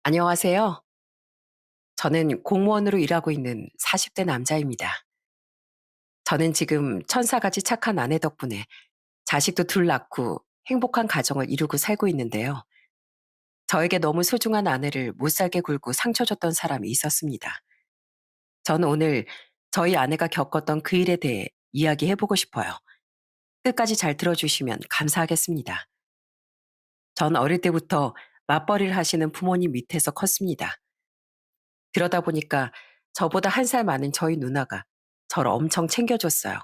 안녕하세요. 저는 공무원으로 일하고 있는 40대 남자입니다. 저는 지금 천사같이 착한 아내 덕분에 자식도 둘 낳고 행복한 가정을 이루고 살고 있는데요. 저에게 너무 소중한 아내를 못 살게 굴고 상처 줬던 사람이 있었습니다. 저는 오늘 저희 아내가 겪었던 그 일에 대해 이야기해보고 싶어요. 끝까지 잘 들어주시면 감사하겠습니다. 전 어릴 때부터 맞벌이를 하시는 부모님 밑에서 컸습니다. 그러다 보니까 저보다 한 살 많은 저희 누나가 저를 엄청 챙겨줬어요.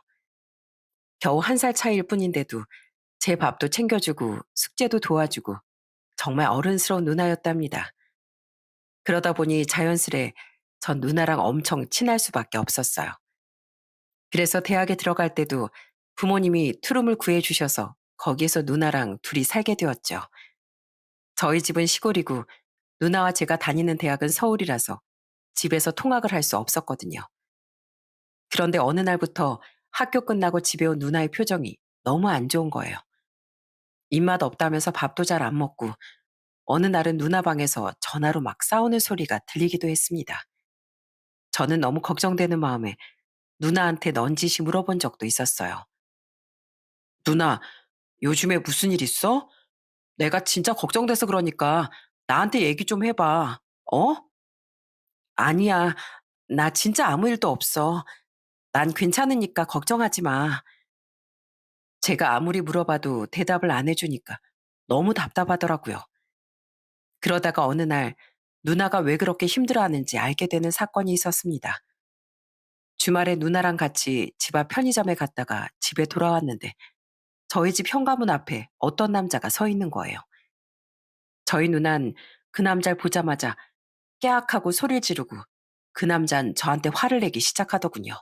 겨우 한 살 차이일 뿐인데도 제 밥도 챙겨주고 숙제도 도와주고 정말 어른스러운 누나였답니다. 그러다 보니 자연스레 전 누나랑 엄청 친할 수밖에 없었어요. 그래서 대학에 들어갈 때도 부모님이 투룸을 구해주셔서 거기에서 누나랑 둘이 살게 되었죠. 저희 집은 시골이고 누나와 제가 다니는 대학은 서울이라서 집에서 통학을 할 수 없었거든요. 그런데 어느 날부터 학교 끝나고 집에 온 누나의 표정이 너무 안 좋은 거예요. 입맛 없다면서 밥도 잘 안 먹고 어느 날은 누나 방에서 전화로 막 싸우는 소리가 들리기도 했습니다. 저는 너무 걱정되는 마음에 누나한테 넌지시 물어본 적도 있었어요. 누나, 요즘에 무슨 일 있어? 내가 진짜 걱정돼서 그러니까 나한테 얘기 좀 해봐. 어? 아니야. 나 진짜 아무 일도 없어. 난 괜찮으니까 걱정하지 마. 제가 아무리 물어봐도 대답을 안 해주니까 너무 답답하더라고요. 그러다가 어느 날 누나가 왜 그렇게 힘들어하는지 알게 되는 사건이 있었습니다. 주말에 누나랑 같이 집 앞 편의점에 갔다가 집에 돌아왔는데 저희 집 현관문 앞에 어떤 남자가 서 있는 거예요. 저희 누난 그 남자를 보자마자 깨악 하고 소리를 지르고 그 남잔 저한테 화를 내기 시작하더군요.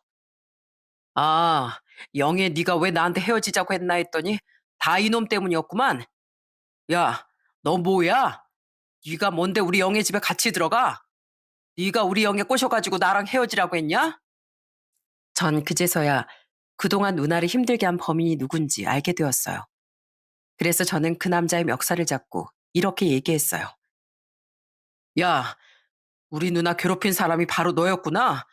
아, 영애 네가 왜 나한테 헤어지자고 했나 했더니 다 이놈 때문이었구만. 야, 너 뭐야? 네가 뭔데 우리 영애 집에 같이 들어가? 네가 우리 영애 꼬셔가지고 나랑 헤어지라고 했냐? 전 그제서야 그동안 누나를 힘들게 한 범인이 누군지 알게 되었어요. 그래서 저는 그 남자의 멱살을 잡고 이렇게 얘기했어요. 야, 우리 누나 괴롭힌 사람이 바로 너였구나.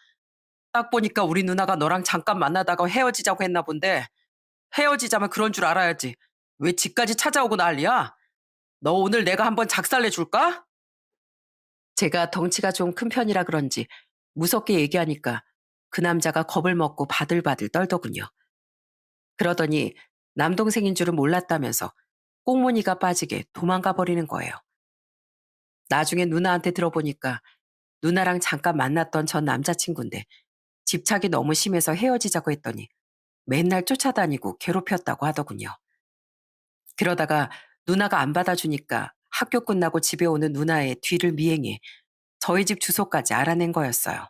딱 보니까 우리 누나가 너랑 잠깐 만나다가 헤어지자고 했나 본데 헤어지자면 그런 줄 알아야지. 왜 집까지 찾아오고 난리야? 너 오늘 내가 한번 작살내 줄까? 제가 덩치가 좀 큰 편이라 그런지 무섭게 얘기하니까 그 남자가 겁을 먹고 바들바들 떨더군요. 그러더니 남동생인 줄은 몰랐다면서 꽁무니가 빠지게 도망가 버리는 거예요. 나중에 누나한테 들어보니까 누나랑 잠깐 만났던 전 남자친구인데 집착이 너무 심해서 헤어지자고 했더니 맨날 쫓아다니고 괴롭혔다고 하더군요. 그러다가 누나가 안 받아주니까 학교 끝나고 집에 오는 누나의 뒤를 미행해 저희 집 주소까지 알아낸 거였어요.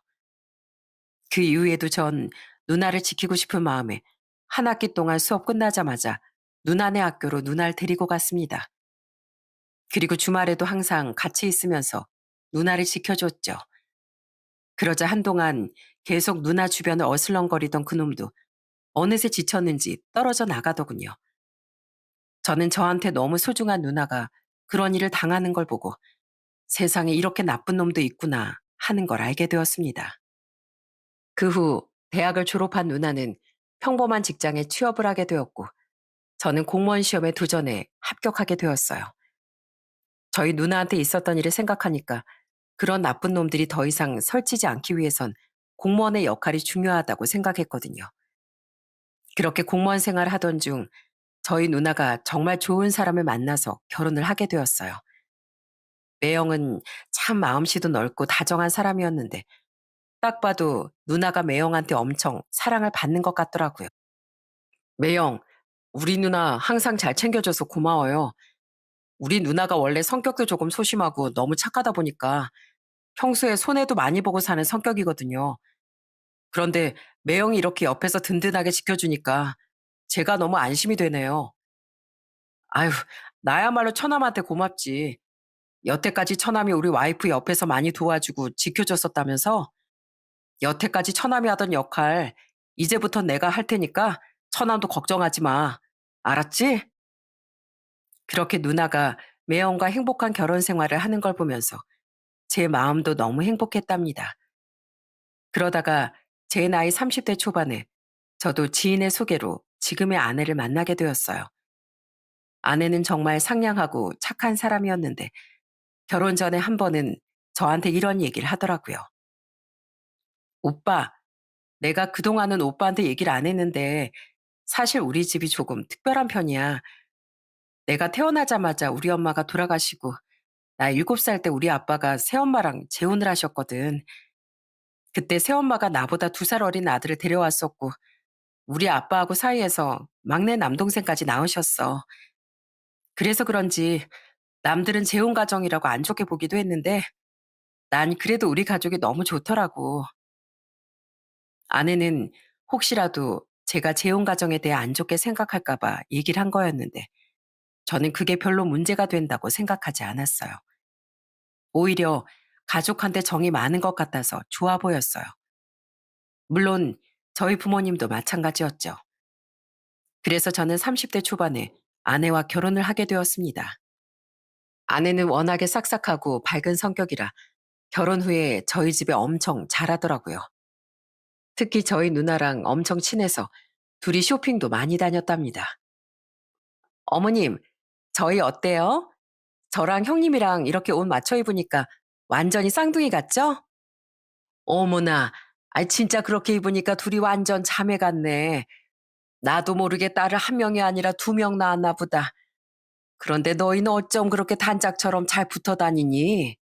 그 이후에도 전 누나를 지키고 싶은 마음에 한 학기 동안 수업 끝나자마자 누나네 학교로 누나를 데리고 갔습니다. 그리고 주말에도 항상 같이 있으면서 누나를 지켜줬죠. 그러자 한동안 계속 누나 주변을 어슬렁거리던 그놈도 어느새 지쳤는지 떨어져 나가더군요. 저는 저한테 너무 소중한 누나가 그런 일을 당하는 걸 보고 세상에 이렇게 나쁜 놈도 있구나 하는 걸 알게 되었습니다. 그 후 대학을 졸업한 누나는 평범한 직장에 취업을 하게 되었고 저는 공무원 시험에 도전해 합격하게 되었어요. 저희 누나한테 있었던 일을 생각하니까 그런 나쁜 놈들이 더 이상 설치지 않기 위해선 공무원의 역할이 중요하다고 생각했거든요. 그렇게 공무원 생활을 하던 중 저희 누나가 정말 좋은 사람을 만나서 결혼을 하게 되었어요. 매형은 참 마음씨도 넓고 다정한 사람이었는데 딱 봐도 누나가 매형한테 엄청 사랑을 받는 것 같더라고요. 매형, 우리 누나 항상 잘 챙겨줘서 고마워요. 우리 누나가 원래 성격도 조금 소심하고 너무 착하다 보니까 평소에 손해도 많이 보고 사는 성격이거든요. 그런데 매형이 이렇게 옆에서 든든하게 지켜주니까 제가 너무 안심이 되네요. 아유, 나야말로 처남한테 고맙지. 여태까지 처남이 우리 와이프 옆에서 많이 도와주고 지켜줬었다면서 여태까지 처남이 하던 역할 이제부터 내가 할 테니까 처남도 걱정하지 마. 알았지? 그렇게 누나가 매형과 행복한 결혼 생활을 하는 걸 보면서 제 마음도 너무 행복했답니다. 그러다가 제 나이 30대 초반에 저도 지인의 소개로 지금의 아내를 만나게 되었어요. 아내는 정말 상냥하고 착한 사람이었는데 결혼 전에 한 번은 저한테 이런 얘기를 하더라고요. 오빠, 내가 그동안은 오빠한테 얘기를 안 했는데 사실 우리 집이 조금 특별한 편이야. 내가 태어나자마자 우리 엄마가 돌아가시고 나 7살 때 우리 아빠가 새엄마랑 재혼을 하셨거든. 그때 새엄마가 나보다 2살 어린 아들을 데려왔었고 우리 아빠하고 사이에서 막내 남동생까지 낳으셨어. 그래서 그런지 남들은 재혼 가정이라고 안 좋게 보기도 했는데 난 그래도 우리 가족이 너무 좋더라고. 아내는 혹시라도 제가 재혼 가정에 대해 안 좋게 생각할까 봐 얘기를 한 거였는데 저는 그게 별로 문제가 된다고 생각하지 않았어요. 오히려 가족한테 정이 많은 것 같아서 좋아 보였어요. 물론 저희 부모님도 마찬가지였죠. 그래서 저는 30대 초반에 아내와 결혼을 하게 되었습니다. 아내는 워낙에 싹싹하고 밝은 성격이라 결혼 후에 저희 집에 엄청 잘하더라고요. 특히 저희 누나랑 엄청 친해서 둘이 쇼핑도 많이 다녔답니다. 어머님, 저희 어때요? 저랑 형님이랑 이렇게 옷 맞춰 입으니까 완전히 쌍둥이 같죠? 어머나, 진짜 그렇게 입으니까 둘이 완전 자매 같네. 나도 모르게 딸을 한 명이 아니라 2명 낳았나 보다. 그런데 너희는 어쩜 그렇게 단짝처럼 잘 붙어 다니니?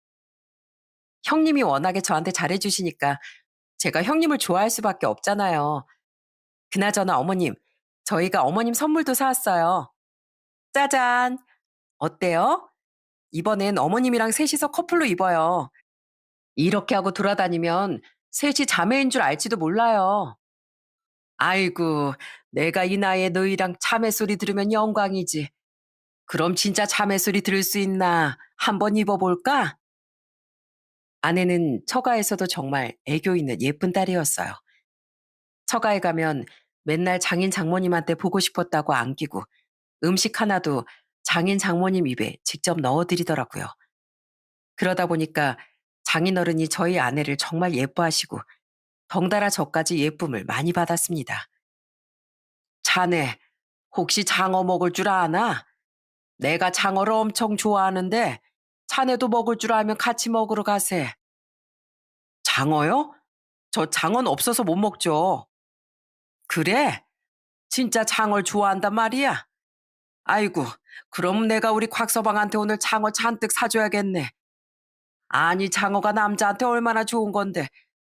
형님이 워낙에 저한테 잘해주시니까 제가 형님을 좋아할 수밖에 없잖아요. 그나저나 어머님, 저희가 어머님 선물도 사왔어요. 짜잔! 어때요? 이번엔 어머님이랑 셋이서 커플로 입어요. 이렇게 하고 돌아다니면 셋이 자매인 줄 알지도 몰라요. 아이고, 내가 이 나이에 너희랑 자매 소리 들으면 영광이지. 그럼 진짜 자매 소리 들을 수 있나? 한번 입어볼까? 아내는 처가에서도 정말 애교 있는 예쁜 딸이었어요. 처가에 가면 맨날 장인 장모님한테 보고 싶었다고 안기고 음식 하나도 장인 장모님 입에 직접 넣어드리더라고요. 그러다 보니까 장인어른이 저희 아내를 정말 예뻐하시고 덩달아 저까지 예쁨을 많이 받았습니다. 자네, 혹시 장어 먹을 줄 아나? 내가 장어를 엄청 좋아하는데 자네도 먹을 줄 알면 같이 먹으러 가세. 장어요? 저 장어는 없어서 못 먹죠. 그래? 진짜 장어를 좋아한단 말이야? 아이고, 그럼 내가 우리 곽서방한테 오늘 장어 잔뜩 사줘야겠네. 아니, 장어가 남자한테 얼마나 좋은 건데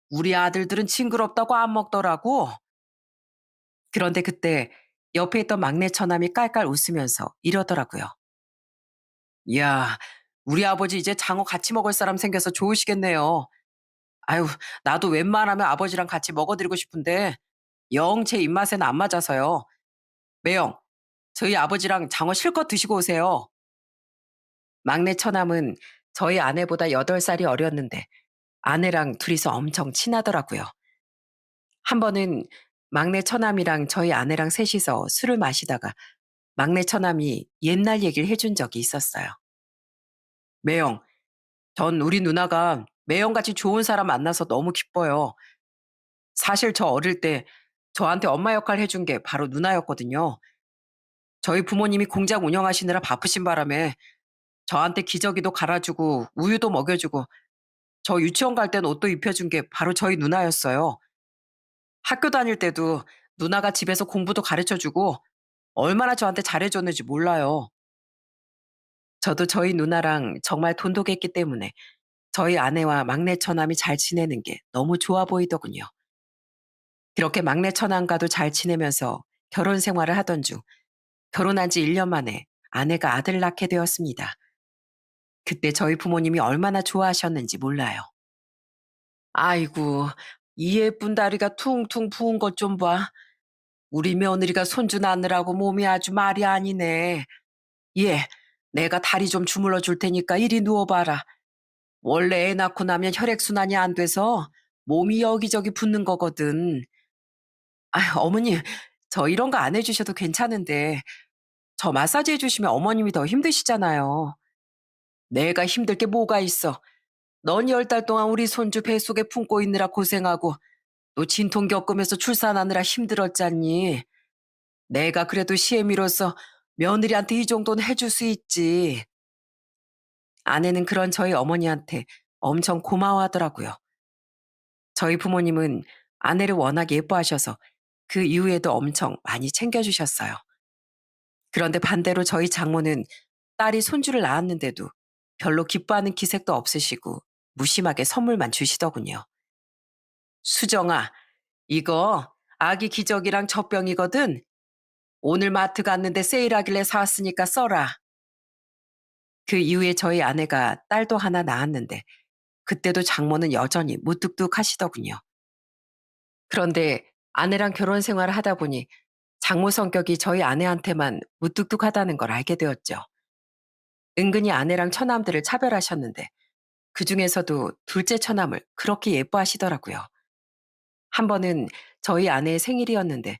우리 아들들은 징그럽다고 안 먹더라고. 그런데 그때 옆에 있던 막내 처남이 깔깔 웃으면서 이러더라고요. 이야, 우리 아버지 이제 장어 같이 먹을 사람 생겨서 좋으시겠네요. 아유, 나도 웬만하면 아버지랑 같이 먹어드리고 싶은데 영 제 입맛에는 안 맞아서요. 매영, 저희 아버지랑 장어 실컷 드시고 오세요. 막내 처남은 저희 아내보다 8살이 어렸는데 아내랑 둘이서 엄청 친하더라고요. 한 번은 막내 처남이랑 저희 아내랑 셋이서 술을 마시다가 막내 처남이 옛날 얘기를 해준 적이 있었어요. 매영, 전 우리 누나가 매영같이 좋은 사람 만나서 너무 기뻐요. 사실 저 어릴 때 저한테 엄마 역할 해준 게 바로 누나였거든요. 저희 부모님이 공장 운영하시느라 바쁘신 바람에 저한테 기저귀도 갈아주고 우유도 먹여주고 저 유치원 갈 땐 옷도 입혀준 게 바로 저희 누나였어요. 학교 다닐 때도 누나가 집에서 공부도 가르쳐주고 얼마나 저한테 잘해줬는지 몰라요. 저도 저희 누나랑 정말 돈독했기 때문에 저희 아내와 막내 처남이 잘 지내는 게 너무 좋아 보이더군요. 그렇게 막내 처남과도 잘 지내면서 결혼 생활을 하던 중 결혼한 지 1년 만에 아내가 아들을 낳게 되었습니다. 그때 저희 부모님이 얼마나 좋아하셨는지 몰라요. 아이고, 이 예쁜 다리가 퉁퉁 부은 것 좀 봐. 우리 며느리가 손주 낳느라고 몸이 아주 말이 아니네. 예, 내가 다리 좀 주물러 줄 테니까 이리 누워봐라. 원래 애 낳고 나면 혈액순환이 안 돼서 몸이 여기저기 붓는 거거든. 어머니, 저 이런 거 안 해주셔도 괜찮은데 저 마사지 해주시면 어머님이 더 힘드시잖아요. 내가 힘들 게 뭐가 있어. 넌 10달 동안 우리 손주 뱃속에 품고 있느라 고생하고 또 진통 겪으면서 출산하느라 힘들었잖니. 내가 그래도 시애미로서 며느리한테 이 정도는 해줄 수 있지. 아내는 그런 저희 어머니한테 엄청 고마워하더라고요. 저희 부모님은 아내를 워낙 예뻐하셔서 그 이후에도 엄청 많이 챙겨주셨어요. 그런데 반대로 저희 장모는 딸이 손주를 낳았는데도 별로 기뻐하는 기색도 없으시고 무심하게 선물만 주시더군요. 수정아, 이거 아기 기저귀랑 젖병이거든. 오늘 마트 갔는데 세일하길래 사왔으니까 써라. 그 이후에 저희 아내가 딸도 하나 낳았는데 그때도 장모는 여전히 무뚝뚝 하시더군요. 그런데 아내랑 결혼 생활을 하다 보니 장모 성격이 저희 아내한테만 무뚝뚝하다는 걸 알게 되었죠. 은근히 아내랑 처남들을 차별하셨는데 그중에서도 둘째 처남을 그렇게 예뻐하시더라고요. 한 번은 저희 아내의 생일이었는데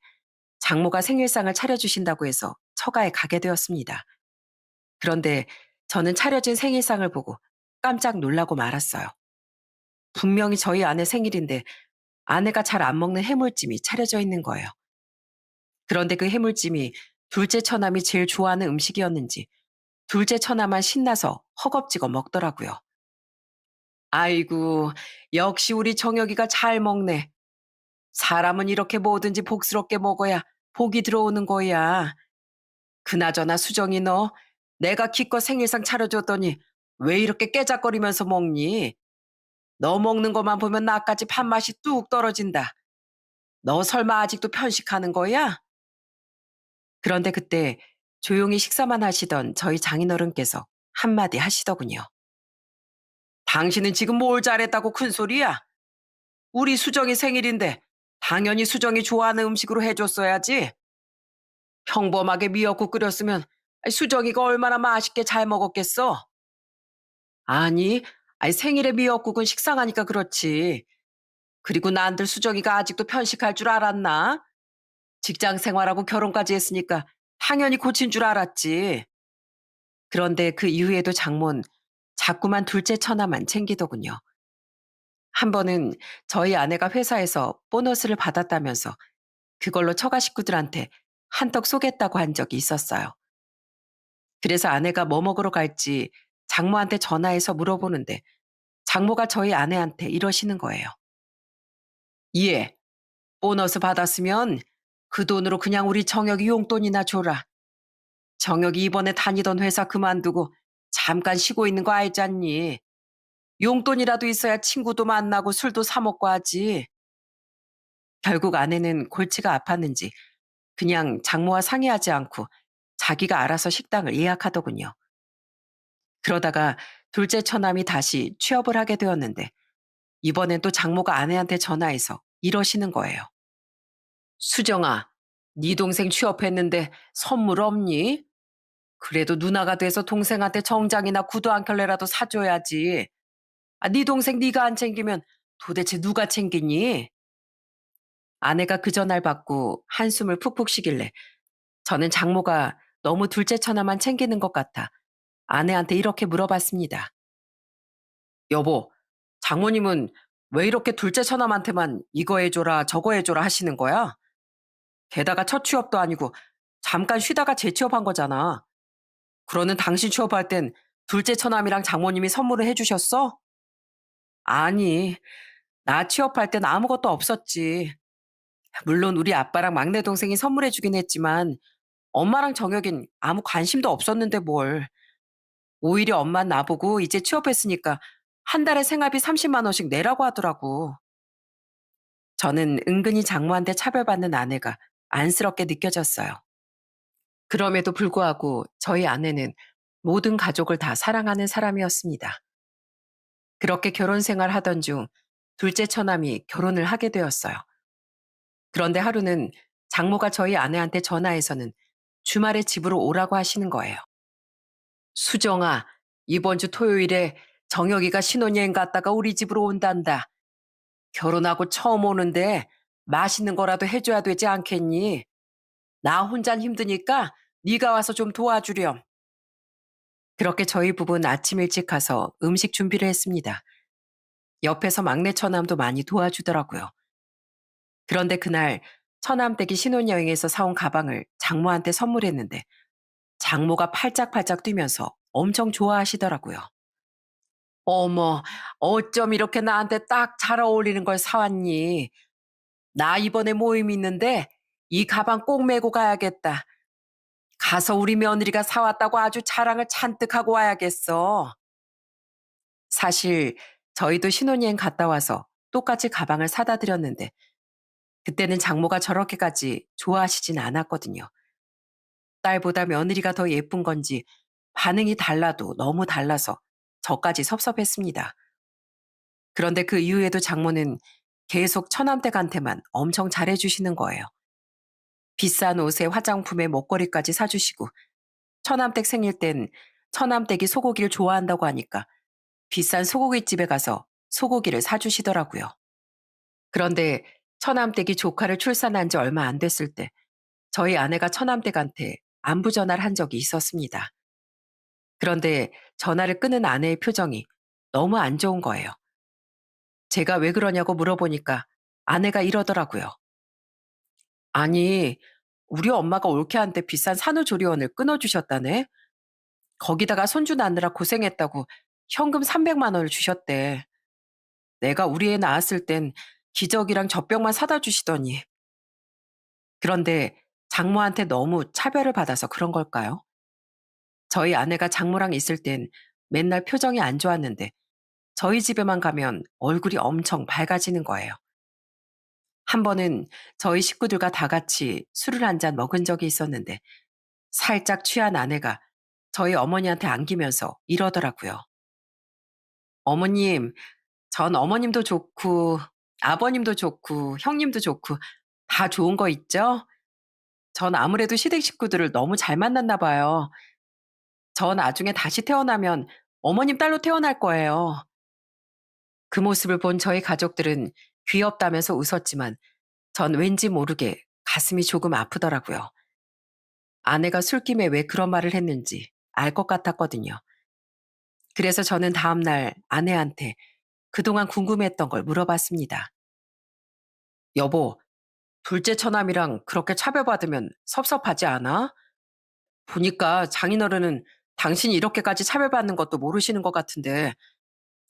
장모가 생일상을 차려주신다고 해서 처가에 가게 되었습니다. 그런데 저는 차려진 생일상을 보고 깜짝 놀라고 말았어요. 분명히 저희 아내 생일인데 아내가 잘 안 먹는 해물찜이 차려져 있는 거예요. 그런데 그 해물찜이 둘째 처남이 제일 좋아하는 음식이었는지 둘째 처남만 신나서 허겁지겁 먹더라고요. 아이고, 역시 우리 정혁이가 잘 먹네. 사람은 이렇게 뭐든지 복스럽게 먹어야 복이 들어오는 거야. 그나저나 수정이 너, 내가 기껏 생일상 차려줬더니 왜 이렇게 깨작거리면서 먹니? 너 먹는 것만 보면 나까지 밥맛이 뚝 떨어진다. 너 설마 아직도 편식하는 거야? 그런데 그때 조용히 식사만 하시던 저희 장인어른께서 한마디 하시더군요. 당신은 지금 뭘 잘했다고 큰 소리야? 우리 수정이 생일인데 당연히 수정이 좋아하는 음식으로 해줬어야지. 평범하게 미역국 끓였으면 수정이가 얼마나 맛있게 잘 먹었겠어? 아니, 생일에 미역국은 식상하니까 그렇지. 그리고 난들 수정이가 아직도 편식할 줄 알았나? 직장 생활하고 결혼까지 했으니까 당연히 고친 줄 알았지. 그런데 그 이후에도 장모는 자꾸만 둘째 처나만 챙기더군요. 한 번은 저희 아내가 회사에서 보너스를 받았다면서 그걸로 처가 식구들한테 한턱 쏘겠다고 한 적이 있었어요. 그래서 아내가 뭐 먹으러 갈지 장모한테 전화해서 물어보는데 장모가 저희 아내한테 이러시는 거예요. 예, 보너스 받았으면 그 돈으로 그냥 우리 정혁이 용돈이나 줘라. 정혁이 이번에 다니던 회사 그만두고 잠깐 쉬고 있는 거 알잖니. 용돈이라도 있어야 친구도 만나고 술도 사 먹고 하지. 결국 아내는 골치가 아팠는지 그냥 장모와 상의하지 않고 자기가 알아서 식당을 예약하더군요. 그러다가 둘째 처남이 다시 취업을 하게 되었는데 이번엔 또 장모가 아내한테 전화해서 이러시는 거예요. 수정아, 네 동생 취업했는데 선물 없니? 그래도 누나가 돼서 동생한테 정장이나 구두 한 켤레라도 사줘야지. 네 동생 네가 안 챙기면 도대체 누가 챙기니? 아내가 그 전화를 받고 한숨을 푹푹 쉬길래 저는 장모가 너무 둘째 처나만 챙기는 것 같아 아내한테 이렇게 물어봤습니다. 여보, 장모님은 왜 이렇게 둘째 처남한테만 이거 해줘라 저거 해줘라 하시는 거야? 게다가 첫 취업도 아니고 잠깐 쉬다가 재취업한 거잖아. 그러는 당신 취업할 땐 둘째 처남이랑 장모님이 선물을 해주셨어? 아니, 나 취업할 땐 아무것도 없었지. 물론 우리 아빠랑 막내 동생이 선물해주긴 했지만 엄마랑 정혁인 아무 관심도 없었는데 뭘. 오히려 엄만 나보고 이제 취업했으니까 한 달에 생활비 30만 원씩 내라고 하더라고. 저는 은근히 장모한테 차별받는 아내가 안쓰럽게 느껴졌어요. 그럼에도 불구하고 저희 아내는 모든 가족을 다 사랑하는 사람이었습니다. 그렇게 결혼 생활하던 중 둘째 처남이 결혼을 하게 되었어요. 그런데 하루는 장모가 저희 아내한테 전화해서는 주말에 집으로 오라고 하시는 거예요. 수정아, 이번 주 토요일에 정혁이가 신혼여행 갔다가 우리 집으로 온단다. 결혼하고 처음 오는데 맛있는 거라도 해줘야 되지 않겠니? 나 혼잔 힘드니까 네가 와서 좀 도와주렴. 그렇게 저희 부부는 아침 일찍 가서 음식 준비를 했습니다. 옆에서 막내 처남도 많이 도와주더라고요. 그런데 그날 처남댁이 신혼여행에서 사온 가방을 장모한테 선물했는데 장모가 팔짝팔짝 뛰면서 엄청 좋아하시더라고요. 어머, 어쩜 이렇게 나한테 딱 잘 어울리는 걸 사왔니? 나 이번에 모임 있는데 이 가방 꼭 메고 가야겠다. 가서 우리 며느리가 사왔다고 아주 자랑을 잔뜩 하고 와야겠어. 사실 저희도 신혼여행 갔다 와서 똑같이 가방을 사다 드렸는데 그때는 장모가 저렇게까지 좋아하시진 않았거든요. 딸보다 며느리가 더 예쁜 건지 반응이 달라도 너무 달라서 저까지 섭섭했습니다. 그런데 그 이후에도 장모는 계속 처남댁한테만 엄청 잘해주시는 거예요. 비싼 옷에 화장품에 먹거리까지 사주시고 처남댁 생일 땐 처남댁이 소고기를 좋아한다고 하니까 비싼 소고기집에 가서 소고기를 사주시더라고요. 그런데 처남댁이 조카를 출산한 지 얼마 안 됐을 때 저희 아내가 처남댁한테 안부 전화를 한 적이 있었습니다. 그런데 전화를 끊은 아내의 표정이 너무 안 좋은 거예요. 제가 왜 그러냐고 물어보니까 아내가 이러더라고요. 아니, 우리 엄마가 올케한테 비싼 산후조리원을 끊어주셨다네? 거기다가 손주 낳느라 고생했다고 현금 300만 원을 주셨대. 내가 우리 애 낳았을 땐 기저귀랑 젖병만 사다 주시더니. 그런데 장모한테 너무 차별을 받아서 그런 걸까요? 저희 아내가 장모랑 있을 땐 맨날 표정이 안 좋았는데 저희 집에만 가면 얼굴이 엄청 밝아지는 거예요. 한 번은 저희 식구들과 다 같이 술을 한 잔 먹은 적이 있었는데 살짝 취한 아내가 저희 어머니한테 안기면서 이러더라고요. 어머님, 전 어머님도 좋고 아버님도 좋고 형님도 좋고 다 좋은 거 있죠? 전 아무래도 시댁 식구들을 너무 잘 만났나 봐요. 저 나중에 다시 태어나면 어머님 딸로 태어날 거예요. 그 모습을 본 저희 가족들은 귀엽다면서 웃었지만 전 왠지 모르게 가슴이 조금 아프더라고요. 아내가 술김에 왜 그런 말을 했는지 알 것 같았거든요. 그래서 저는 다음날 아내한테 그동안 궁금했던 걸 물어봤습니다. 여보, 둘째 처남이랑 그렇게 차별받으면 섭섭하지 않아? 보니까 장인어른은 당신이 이렇게까지 차별받는 것도 모르시는 것 같은데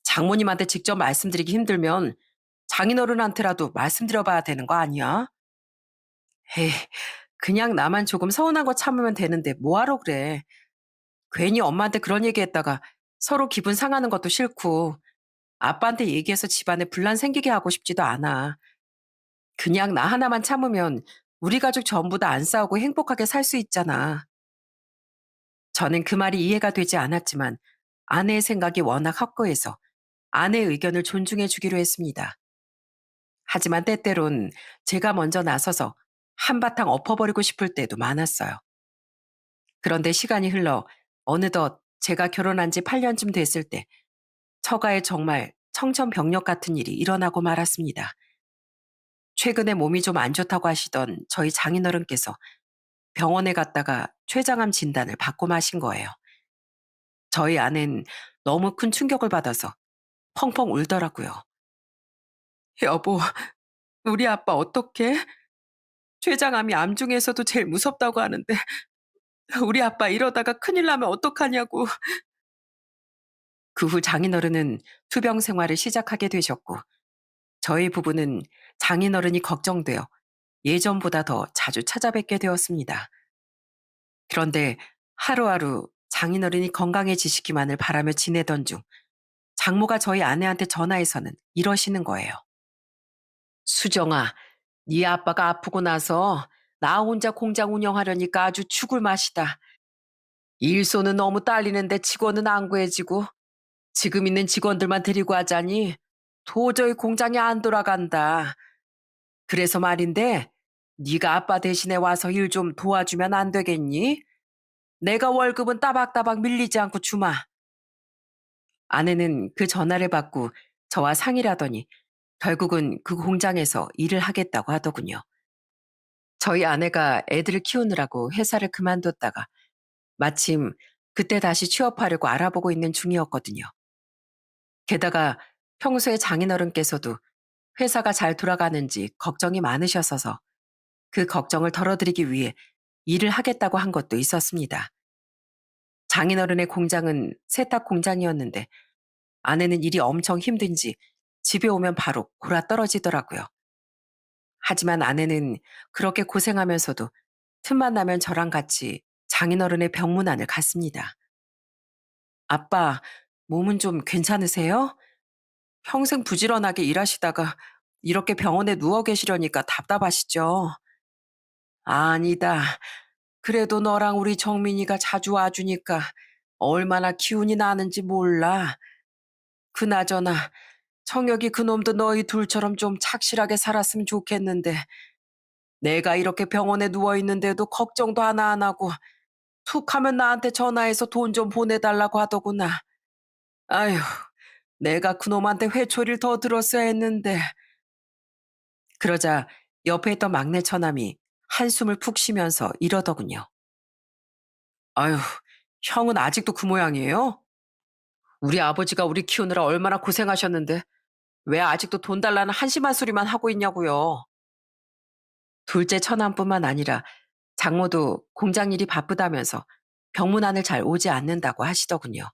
장모님한테 직접 말씀드리기 힘들면 장인어른한테라도 말씀드려봐야 되는 거 아니야? 에이, 그냥 나만 조금 서운한 거 참으면 되는데 뭐하러 그래. 괜히 엄마한테 그런 얘기했다가 서로 기분 상하는 것도 싫고 아빠한테 얘기해서 집안에 분란 생기게 하고 싶지도 않아. 그냥 나 하나만 참으면 우리 가족 전부 다 안 싸우고 행복하게 살 수 있잖아. 저는 그 말이 이해가 되지 않았지만 아내의 생각이 워낙 확고해서 아내의 의견을 존중해 주기로 했습니다. 하지만 때때론 제가 먼저 나서서 한바탕 엎어버리고 싶을 때도 많았어요. 그런데 시간이 흘러 어느덧 제가 결혼한 지 8년쯤 됐을 때 처가에 정말 청천벽력 같은 일이 일어나고 말았습니다. 최근에 몸이 좀 안 좋다고 하시던 저희 장인어른께서 병원에 갔다가 췌장암 진단을 받고 마신 거예요. 저희 아내는 너무 큰 충격을 받아서 펑펑 울더라고요. 여보, 우리 아빠 어떡해? 췌장암이 암 중에서도 제일 무섭다고 하는데 우리 아빠 이러다가 큰일 나면 어떡하냐고. 그 후 장인어른은 투병 생활을 시작하게 되셨고 저희 부부는 장인어른이 걱정되어 예전보다 더 자주 찾아뵙게 되었습니다. 그런데 하루하루 장인어른이 건강해지시기만을 바라며 지내던 중 장모가 저희 아내한테 전화해서는 이러시는 거예요. 수정아, 네 아빠가 아프고 나서 나 혼자 공장 운영하려니까 아주 죽을 맛이다. 일손은 너무 딸리는데 직원은 안 구해지고 지금 있는 직원들만 데리고 하자니 도저히 공장이 안 돌아간다. 그래서 말인데 네가 아빠 대신에 와서 일 좀 도와주면 안 되겠니? 내가 월급은 따박따박 밀리지 않고 주마. 아내는 그 전화를 받고 저와 상의를 하더니 결국은 그 공장에서 일을 하겠다고 하더군요. 저희 아내가 애들을 키우느라고 회사를 그만뒀다가 마침 그때 다시 취업하려고 알아보고 있는 중이었거든요. 게다가 평소에 장인어른께서도 회사가 잘 돌아가는지 걱정이 많으셔서 그 걱정을 덜어드리기 위해 일을 하겠다고 한 것도 있었습니다. 장인어른의 공장은 세탁 공장이었는데 아내는 일이 엄청 힘든지 집에 오면 바로 골아 떨어지더라고요. 하지만 아내는 그렇게 고생하면서도 틈만 나면 저랑 같이 장인어른의 병문안을 갔습니다. 아빠, 몸은 좀 괜찮으세요? 평생 부지런하게 일하시다가 이렇게 병원에 누워 계시려니까 답답하시죠? 아니다. 그래도 너랑 우리 정민이가 자주 와주니까 얼마나 기운이 나는지 몰라. 그나저나 청혁이 그놈도 너희 둘처럼 좀 착실하게 살았으면 좋겠는데 내가 이렇게 병원에 누워 있는데도 걱정도 하나 안 하고 툭 하면 나한테 전화해서 돈 좀 보내달라고 하더구나. 아휴, 내가 그놈한테 회초리를 더 들었어야 했는데. 그러자 옆에 있던 막내 처남이 한숨을 푹 쉬면서 이러더군요. 아휴, 형은 아직도 그 모양이에요? 우리 아버지가 우리 키우느라 얼마나 고생하셨는데 왜 아직도 돈 달라는 한심한 소리만 하고 있냐고요. 둘째 처남뿐만 아니라 장모도 공장 일이 바쁘다면서 병문안을 잘 오지 않는다고 하시더군요.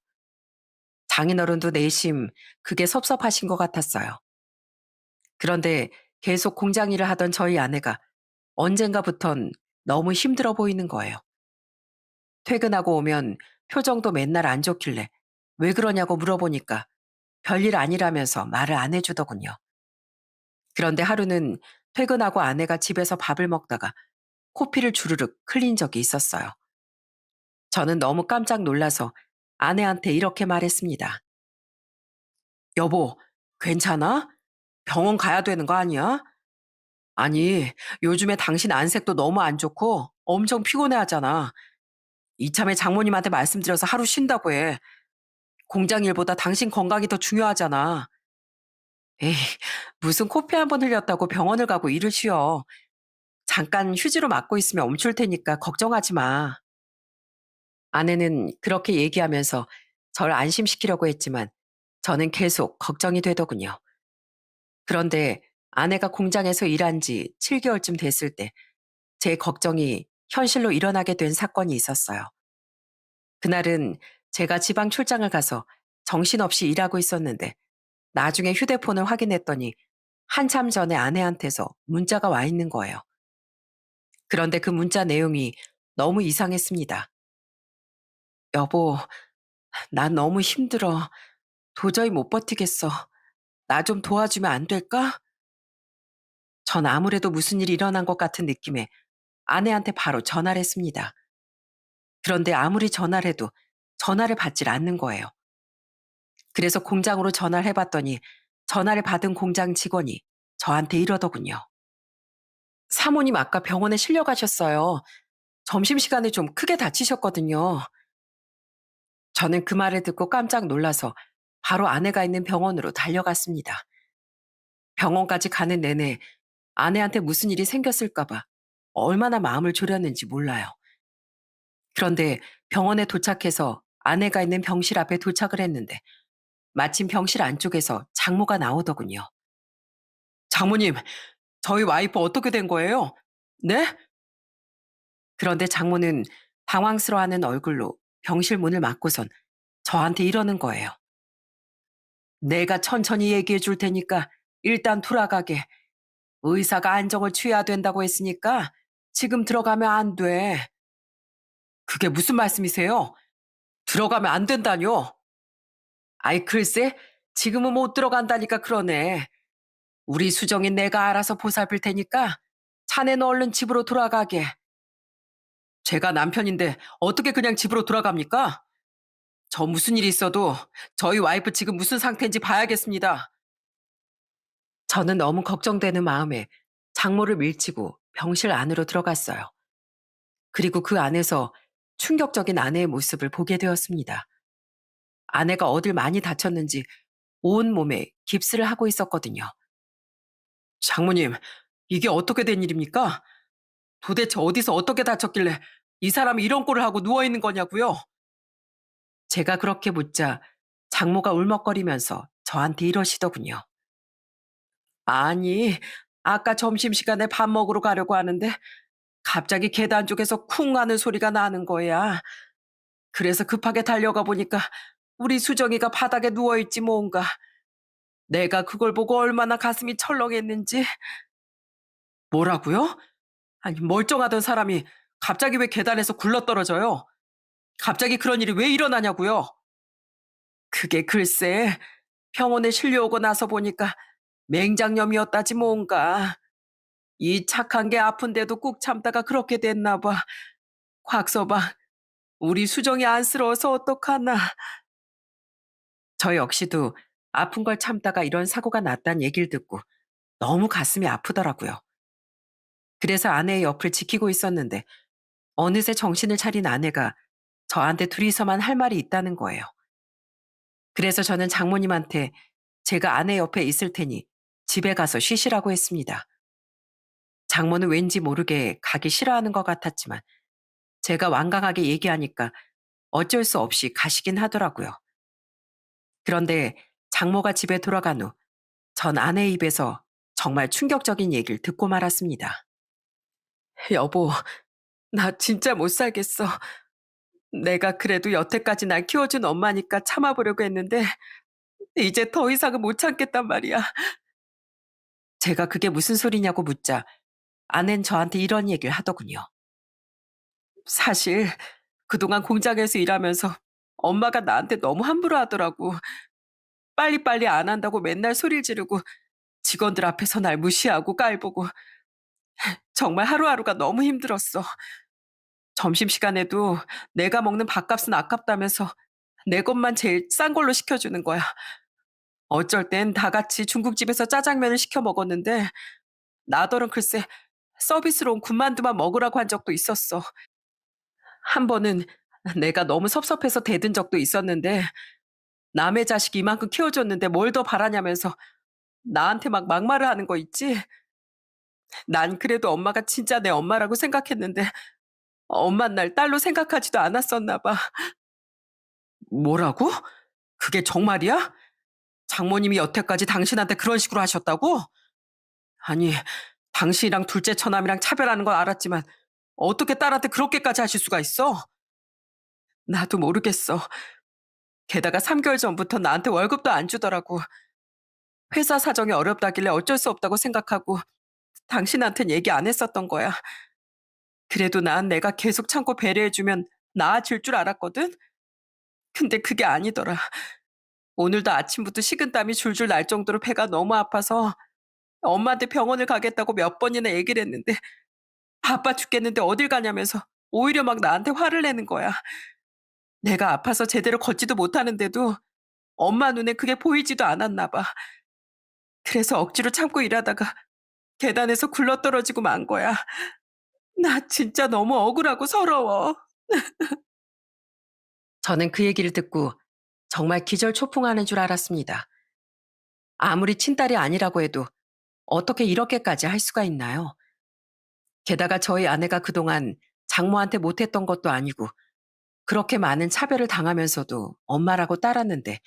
장인어른도 내심 그게 섭섭하신 것 같았어요. 그런데 계속 공장 일을 하던 저희 아내가 언젠가부턴 너무 힘들어 보이는 거예요. 퇴근하고 오면 표정도 맨날 안 좋길래 왜 그러냐고 물어보니까 별일 아니라면서 말을 안 해주더군요. 그런데 하루는 퇴근하고 아내가 집에서 밥을 먹다가 코피를 주르륵 흘린 적이 있었어요. 저는 너무 깜짝 놀라서 아내한테 이렇게 말했습니다. 여보, 괜찮아? 병원 가야 되는 거 아니야? 아니, 요즘에 당신 안색도 너무 안 좋고 엄청 피곤해 하잖아. 이참에 장모님한테 말씀드려서 하루 쉰다고 해. 공장 일보다 당신 건강이 더 중요하잖아. 에이, 무슨 코피 한 번 흘렸다고 병원을 가고 일을 쉬어. 잠깐 휴지로 맞고 있으면 멈출 테니까 걱정하지 마. 아내는 그렇게 얘기하면서 절 안심시키려고 했지만 저는 계속 걱정이 되더군요. 그런데 아내가 공장에서 일한 지 7개월쯤 됐을 때 제 걱정이 현실로 일어나게 된 사건이 있었어요. 그날은 제가 지방 출장을 가서 정신없이 일하고 있었는데 나중에 휴대폰을 확인했더니 한참 전에 아내한테서 문자가 와 있는 거예요. 그런데 그 문자 내용이 너무 이상했습니다. 여보, 난 너무 힘들어. 도저히 못 버티겠어. 나 좀 도와주면 안 될까? 전 아무래도 무슨 일이 일어난 것 같은 느낌에 아내한테 바로 전화를 했습니다. 그런데 아무리 전화를 해도 전화를 받질 않는 거예요. 그래서 공장으로 전화를 해봤더니 전화를 받은 공장 직원이 저한테 이러더군요. 사모님 아까 병원에 실려가셨어요. 점심시간에 좀 크게 다치셨거든요. 저는 그 말을 듣고 깜짝 놀라서 바로 아내가 있는 병원으로 달려갔습니다. 병원까지 가는 내내 아내한테 무슨 일이 생겼을까봐 얼마나 마음을 졸였는지 몰라요. 그런데 병원에 도착해서 아내가 있는 병실 앞에 도착을 했는데 마침 병실 안쪽에서 장모가 나오더군요. 장모님, 저희 와이프 어떻게 된 거예요? 네? 그런데 장모는 당황스러워하는 얼굴로 병실 문을 막고선 저한테 이러는 거예요. 내가 천천히 얘기해 줄 테니까 일단 돌아가게. 의사가 안정을 취해야 된다고 했으니까 지금 들어가면 안 돼. 그게 무슨 말씀이세요? 들어가면 안 된다뇨? 아이, 글쎄, 지금은 못 들어간다니까 그러네. 우리 수정이 내가 알아서 보살필 테니까 자네는 얼른 집으로 돌아가게. 제가 남편인데 어떻게 그냥 집으로 돌아갑니까? 저 무슨 일이 있어도 저희 와이프 지금 무슨 상태인지 봐야겠습니다. 저는 너무 걱정되는 마음에 장모를 밀치고 병실 안으로 들어갔어요. 그리고 그 안에서 충격적인 아내의 모습을 보게 되었습니다. 아내가 어딜 많이 다쳤는지 온 몸에 깁스를 하고 있었거든요. 장모님, 이게 어떻게 된 일입니까? 도대체 어디서 어떻게 다쳤길래 이 사람이 이런 꼴을 하고 누워있는 거냐고요? 제가 그렇게 묻자 장모가 울먹거리면서 저한테 이러시더군요. 아니, 아까 점심시간에 밥 먹으러 가려고 하는데 갑자기 계단 쪽에서 쿵 하는 소리가 나는 거야. 그래서 급하게 달려가 보니까 우리 수정이가 바닥에 누워있지 뭔가. 내가 그걸 보고 얼마나 가슴이 철렁했는지. 뭐라고요? 아니, 멀쩡하던 사람이 갑자기 왜 계단에서 굴러떨어져요? 갑자기 그런 일이 왜 일어나냐고요? 그게 글쎄, 병원에 실려오고 나서 보니까 맹장염이었다지 뭔가. 이 착한 게 아픈데도 꾹 참다가 그렇게 됐나 봐. 곽서방, 우리 수정이 안쓰러워서 어떡하나. 저 역시도 아픈 걸 참다가 이런 사고가 났다는 얘기를 듣고 너무 가슴이 아프더라고요. 그래서 아내의 옆을 지키고 있었는데 어느새 정신을 차린 아내가 저한테 둘이서만 할 말이 있다는 거예요. 그래서 저는 장모님한테 제가 아내 옆에 있을 테니 집에 가서 쉬시라고 했습니다. 장모는 왠지 모르게 가기 싫어하는 것 같았지만 제가 완강하게 얘기하니까 어쩔 수 없이 가시긴 하더라고요. 그런데 장모가 집에 돌아간 후 전 아내의 입에서 정말 충격적인 얘기를 듣고 말았습니다. 여보, 나 진짜 못 살겠어. 내가 그래도 여태까지 날 키워준 엄마니까 참아보려고 했는데 이제 더 이상은 못 참겠단 말이야. 제가 그게 무슨 소리냐고 묻자 아낸 저한테 이런 얘기를 하더군요. 사실 그동안 공장에서 일하면서 엄마가 나한테 너무 함부로 하더라고. 빨리빨리 안 한다고 맨날 소리를 지르고 직원들 앞에서 날 무시하고 깔보고 정말 하루하루가 너무 힘들었어. 점심시간에도 내가 먹는 밥값은 아깝다면서 내 것만 제일 싼 걸로 시켜주는 거야. 어쩔 땐 다 같이 중국집에서 짜장면을 시켜 먹었는데 나더러 글쎄 서비스로 온 군만두만 먹으라고 한 적도 있었어. 한 번은 내가 너무 섭섭해서 대든 적도 있었는데 남의 자식 이만큼 키워줬는데 뭘 더 바라냐면서 나한테 막 막말을 하는 거 있지? 난 그래도 엄마가 진짜 내 엄마라고 생각했는데 엄만 날 딸로 생각하지도 않았었나 봐. 뭐라고? 그게 정말이야? 장모님이 여태까지 당신한테 그런 식으로 하셨다고? 아니, 당신이랑 둘째 처남이랑 차별하는 건 알았지만 어떻게 딸한테 그렇게까지 하실 수가 있어? 나도 모르겠어. 게다가 3개월 전부터 나한테 월급도 안 주더라고. 회사 사정이 어렵다길래 어쩔 수 없다고 생각하고 당신한텐 얘기 안 했었던 거야. 그래도 난 내가 계속 참고 배려해주면 나아질 줄 알았거든? 근데 그게 아니더라. 오늘도 아침부터 식은땀이 줄줄 날 정도로 배가 너무 아파서 엄마한테 병원을 가겠다고 몇 번이나 얘기를 했는데 바빠 죽겠는데 어딜 가냐면서 오히려 막 나한테 화를 내는 거야. 내가 아파서 제대로 걷지도 못하는데도 엄마 눈에 그게 보이지도 않았나 봐. 그래서 억지로 참고 일하다가 계단에서 굴러떨어지고 만 거야. 나 진짜 너무 억울하고 서러워. 저는 그 얘기를 듣고 정말 기절초풍하는 줄 알았습니다. 아무리 친딸이 아니라고 해도 어떻게 이렇게까지 할 수가 있나요? 게다가 저희 아내가 그동안 장모한테 못했던 것도 아니고 그렇게 많은 차별을 당하면서도 엄마라고 따랐는데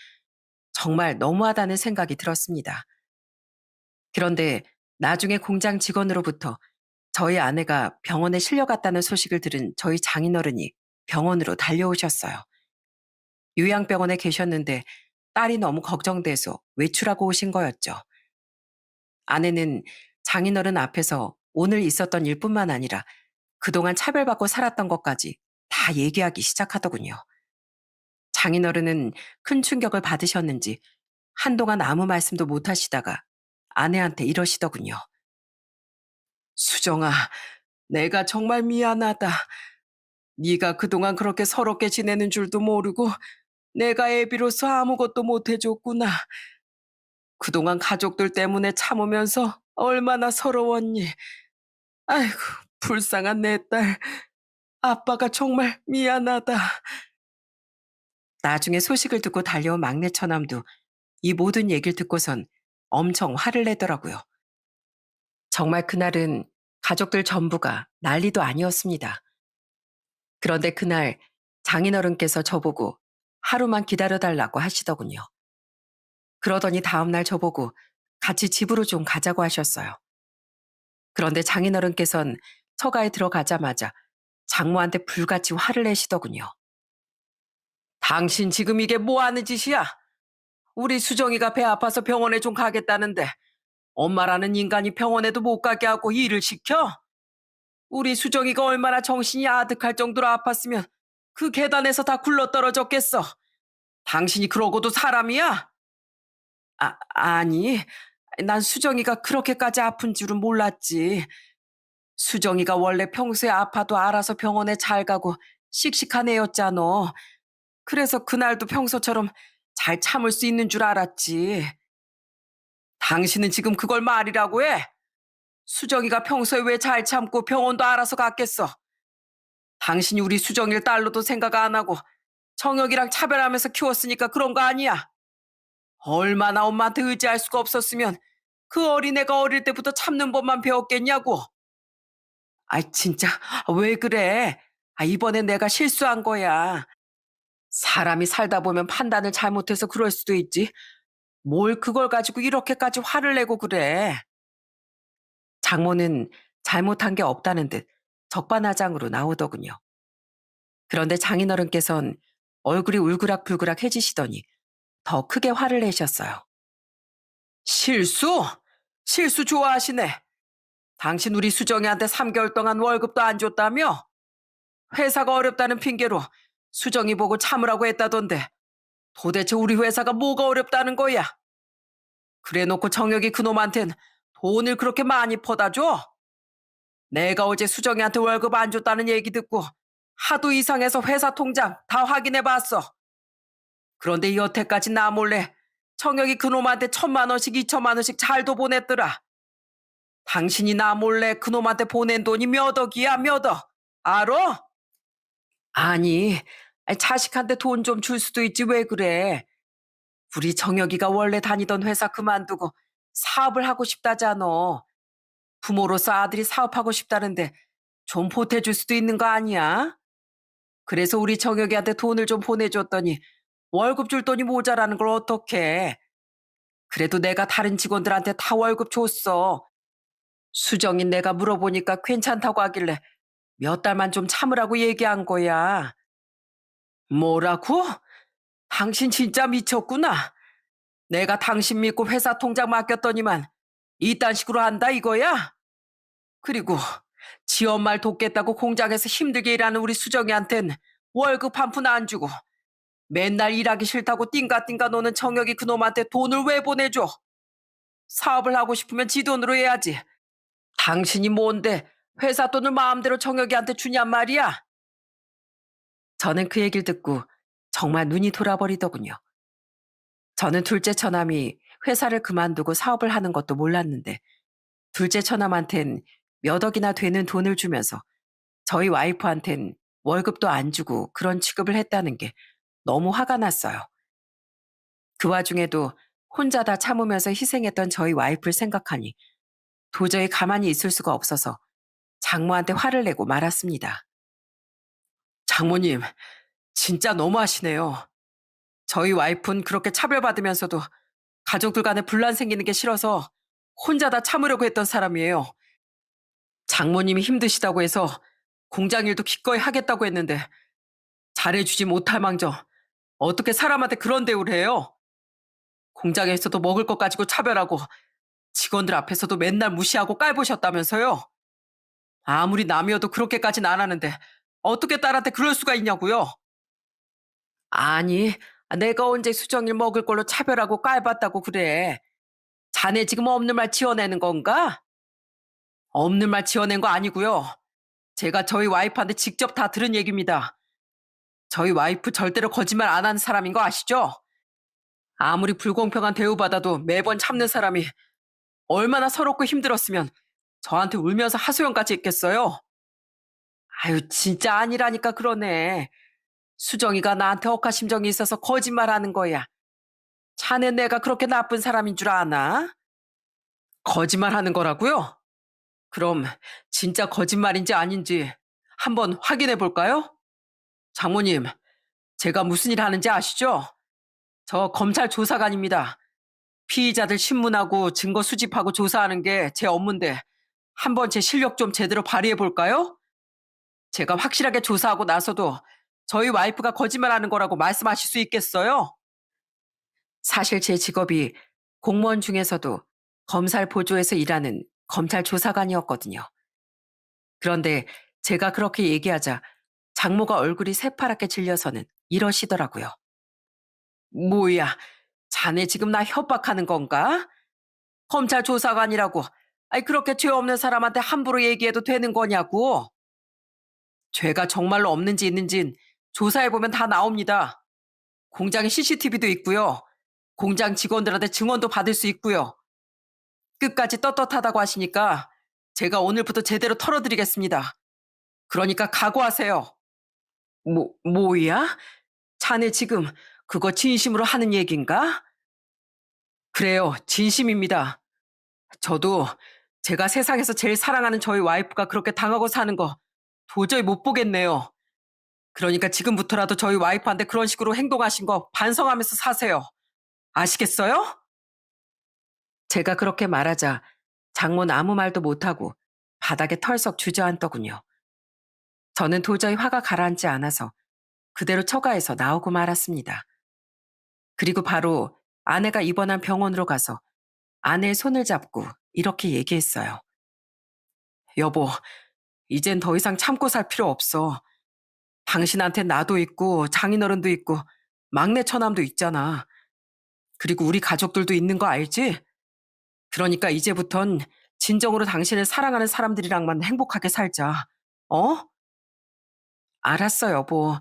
정말 너무하다는 생각이 들었습니다. 그런데 나중에 공장 직원으로부터 저희 아내가 병원에 실려갔다는 소식을 들은 저희 장인어른이 병원으로 달려오셨어요. 요양병원에 계셨는데 딸이 너무 걱정돼서 외출하고 오신 거였죠. 아내는 장인어른 앞에서 오늘 있었던 일뿐만 아니라 그동안 차별받고 살았던 것까지 다 얘기하기 시작하더군요. 장인어른은 큰 충격을 받으셨는지 한동안 아무 말씀도 못 하시다가 아내한테 이러시더군요. 수정아, 내가 정말 미안하다. 네가 그동안 그렇게 서럽게 지내는 줄도 모르고 내가 애비로서 아무것도 못 해줬구나. 그동안 가족들 때문에 참으면서 얼마나 서러웠니. 아이고, 불쌍한 내 딸. 아빠가 정말 미안하다. 나중에 소식을 듣고 달려온 막내 처남도 이 모든 얘기를 듣고선 엄청 화를 내더라고요. 정말 그날은 가족들 전부가 난리도 아니었습니다. 그런데 그날 장인어른께서 저보고 하루만 기다려달라고 하시더군요. 그러더니 다음날 저보고 같이 집으로 좀 가자고 하셨어요. 그런데 장인어른께선 처가에 들어가자마자 장모한테 불같이 화를 내시더군요. 당신 지금 이게 뭐 하는 짓이야? 우리 수정이가 배 아파서 병원에 좀 가겠다는데 엄마라는 인간이 병원에도 못 가게 하고 일을 시켜? 우리 수정이가 얼마나 정신이 아득할 정도로 아팠으면 그 계단에서 다 굴러떨어졌겠어. 당신이 그러고도 사람이야? 아니, 난 수정이가 그렇게까지 아픈 줄은 몰랐지. 수정이가 원래 평소에 아파도 알아서 병원에 잘 가고 씩씩한 애였잖아. 그래서 그날도 평소처럼 잘 참을 수 있는 줄 알았지. 당신은 지금 그걸 말이라고 해? 수정이가 평소에 왜 잘 참고 병원도 알아서 갔겠어? 당신이 우리 수정이를 딸로도 생각 안 하고 정혁이랑 차별하면서 키웠으니까 그런 거 아니야? 얼마나 엄마한테 의지할 수가 없었으면 그 어린애가 어릴 때부터 참는 법만 배웠겠냐고. 진짜 왜 그래? 이번엔 내가 실수한 거야. 사람이 살다 보면 판단을 잘못해서 그럴 수도 있지. 뭘 그걸 가지고 이렇게까지 화를 내고 그래. 장모는 잘못한 게 없다는 듯 적반하장으로 나오더군요. 그런데 장인어른께선 얼굴이 울그락불그락해지시더니 더 크게 화를 내셨어요. 실수? 실수 좋아하시네. 당신 우리 수정이한테 3개월 동안 월급도 안 줬다며? 회사가 어렵다는 핑계로 수정이 보고 참으라고 했다던데 도대체 우리 회사가 뭐가 어렵다는 거야? 그래놓고 정혁이 그놈한텐 돈을 그렇게 많이 퍼다 줘? 내가 어제 수정이한테 월급 안 줬다는 얘기 듣고 하도 이상해서 회사 통장 다 확인해 봤어. 그런데 여태까지 나 몰래 정혁이 그놈한테 1,000만 원씩 2,000만 원씩 잘도 보냈더라. 당신이 나 몰래 그놈한테 보낸 돈이 몇 억이야 몇 억. 알아? 아니, 자식한테 돈 좀 줄 수도 있지 왜 그래. 우리 정혁이가 원래 다니던 회사 그만두고 사업을 하고 싶다잖아. 부모로서 아들이 사업하고 싶다는데 좀 보태줄 수도 있는 거 아니야? 그래서 우리 정혁이한테 돈을 좀 보내줬더니 월급 줄 돈이 모자라는 걸 어떡해. 그래도 내가 다른 직원들한테 다 월급 줬어. 수정인 내가 물어보니까 괜찮다고 하길래 몇 달만 좀 참으라고 얘기한 거야. 뭐라고? 당신 진짜 미쳤구나. 내가 당신 믿고 회사 통장 맡겼더니만 이딴 식으로 한다 이거야? 그리고 지 엄마를 돕겠다고 공장에서 힘들게 일하는 우리 수정이한텐 월급 한 푼 안 주고 맨날 일하기 싫다고 띵가띵가 노는 정혁이 그놈한테 돈을 왜 보내줘? 사업을 하고 싶으면 지 돈으로 해야지. 당신이 뭔데 회사 돈을 마음대로 정혁이한테 주냔 말이야? 저는 그 얘기를 듣고 정말 눈이 돌아버리더군요. 저는 둘째 처남이 회사를 그만두고 사업을 하는 것도 몰랐는데 둘째 처남한텐 몇 억이나 되는 돈을 주면서 저희 와이프한텐 월급도 안 주고 그런 취급을 했다는 게 너무 화가 났어요. 그 와중에도 혼자 다 참으면서 희생했던 저희 와이프를 생각하니 도저히 가만히 있을 수가 없어서 장모한테 화를 내고 말았습니다. 장모님, 진짜 너무하시네요. 저희 와이프는 그렇게 차별받으면서도 가족들 간에 분란 생기는 게 싫어서 혼자 다 참으려고 했던 사람이에요. 장모님이 힘드시다고 해서 공장 일도 기꺼이 하겠다고 했는데 잘해주지 못할 망정 어떻게 사람한테 그런 대우를 해요? 공장에서도 먹을 것 가지고 차별하고 직원들 앞에서도 맨날 무시하고 깔보셨다면서요? 아무리 남이어도 그렇게까지는 안 하는데 어떻게 딸한테 그럴 수가 있냐고요? 아니, 내가 언제 수정일 먹을 걸로 차별하고 깔봤다고 그래. 자네 지금 없는 말 지어내는 건가? 없는 말 지어낸 거 아니고요. 제가 저희 와이프한테 직접 다 들은 얘기입니다. 저희 와이프 절대로 거짓말 안 하는 사람인 거 아시죠? 아무리 불공평한 대우받아도 매번 참는 사람이 얼마나 서럽고 힘들었으면 저한테 울면서 하소연까지 했겠어요? 아유, 진짜 아니라니까 그러네. 수정이가 나한테 억하심정이 있어서 거짓말하는 거야. 자네 내가 그렇게 나쁜 사람인 줄 아나? 거짓말하는 거라고요? 그럼 진짜 거짓말인지 아닌지 한번 확인해 볼까요? 장모님, 제가 무슨 일 하는지 아시죠? 저 검찰 조사관입니다. 피의자들 신문하고 증거 수집하고 조사하는 게 제 업무인데 한번 제 실력 좀 제대로 발휘해 볼까요? 제가 확실하게 조사하고 나서도 저희 와이프가 거짓말하는 거라고 말씀하실 수 있겠어요? 사실 제 직업이 공무원 중에서도 검찰 보조에서 일하는 검찰 조사관이었거든요. 그런데 제가 그렇게 얘기하자 장모가 얼굴이 새파랗게 질려서는 이러시더라고요. 뭐야, 자네 지금 나 협박하는 건가? 검찰 조사관이라고. 아니, 그렇게 죄 없는 사람한테 함부로 얘기해도 되는 거냐고. 죄가 정말로 없는지 있는진 조사해보면 다 나옵니다. 공장에 CCTV도 있고요. 공장 직원들한테 증언도 받을 수 있고요. 끝까지 떳떳하다고 하시니까 제가 오늘부터 제대로 털어드리겠습니다. 그러니까 각오하세요. 뭐야? 자네 지금 그거 진심으로 하는 얘긴가? 그래요, 진심입니다. 저도 제가 세상에서 제일 사랑하는 저희 와이프가 그렇게 당하고 사는 거 도저히 못 보겠네요. 그러니까 지금부터라도 저희 와이프한테 그런 식으로 행동하신 거 반성하면서 사세요. 아시겠어요? 제가 그렇게 말하자 장모는 아무 말도 못하고 바닥에 털썩 주저앉더군요. 저는 도저히 화가 가라앉지 않아서 그대로 처가에서 나오고 말았습니다. 그리고 바로 아내가 입원한 병원으로 가서 아내의 손을 잡고 이렇게 얘기했어요. 여보, 이젠 더 이상 참고 살 필요 없어. 당신한테 나도 있고 장인어른도 있고 막내 처남도 있잖아. 그리고 우리 가족들도 있는 거 알지? 그러니까 이제부턴 진정으로 당신을 사랑하는 사람들이랑만 행복하게 살자. 어? 알았어, 여보.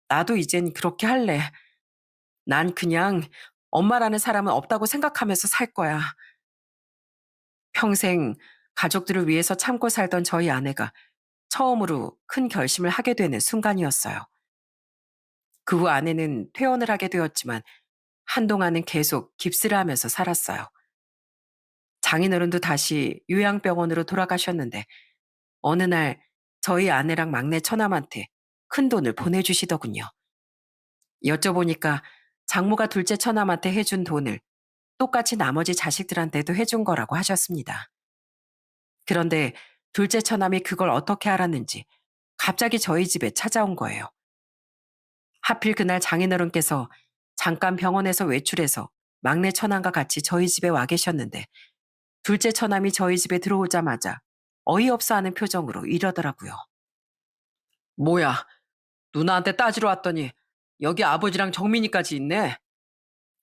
나도 이젠 그렇게 할래. 난 그냥 엄마라는 사람은 없다고 생각하면서 살 거야. 평생 가족들을 위해서 참고 살던 저희 아내가 처음으로 큰 결심을 하게 되는 순간이었어요. 그 후 아내는 퇴원을 하게 되었지만 한동안은 계속 깁스를 하면서 살았어요. 장인어른도 다시 요양병원으로 돌아가셨는데 어느 날 저희 아내랑 막내 처남한테 큰 돈을 보내주시더군요. 여쭤보니까 장모가 둘째 처남한테 해준 돈을 똑같이 나머지 자식들한테도 해준 거라고 하셨습니다. 그런데 둘째 처남이 그걸 어떻게 알았는지 갑자기 저희 집에 찾아온 거예요. 하필 그날 장인어른께서 잠깐 병원에서 외출해서 막내 처남과 같이 저희 집에 와 계셨는데 둘째 처남이 저희 집에 들어오자마자 어이없어 하는 표정으로 이러더라고요. 뭐야, 누나한테 따지러 왔더니 여기 아버지랑 정민이까지 있네.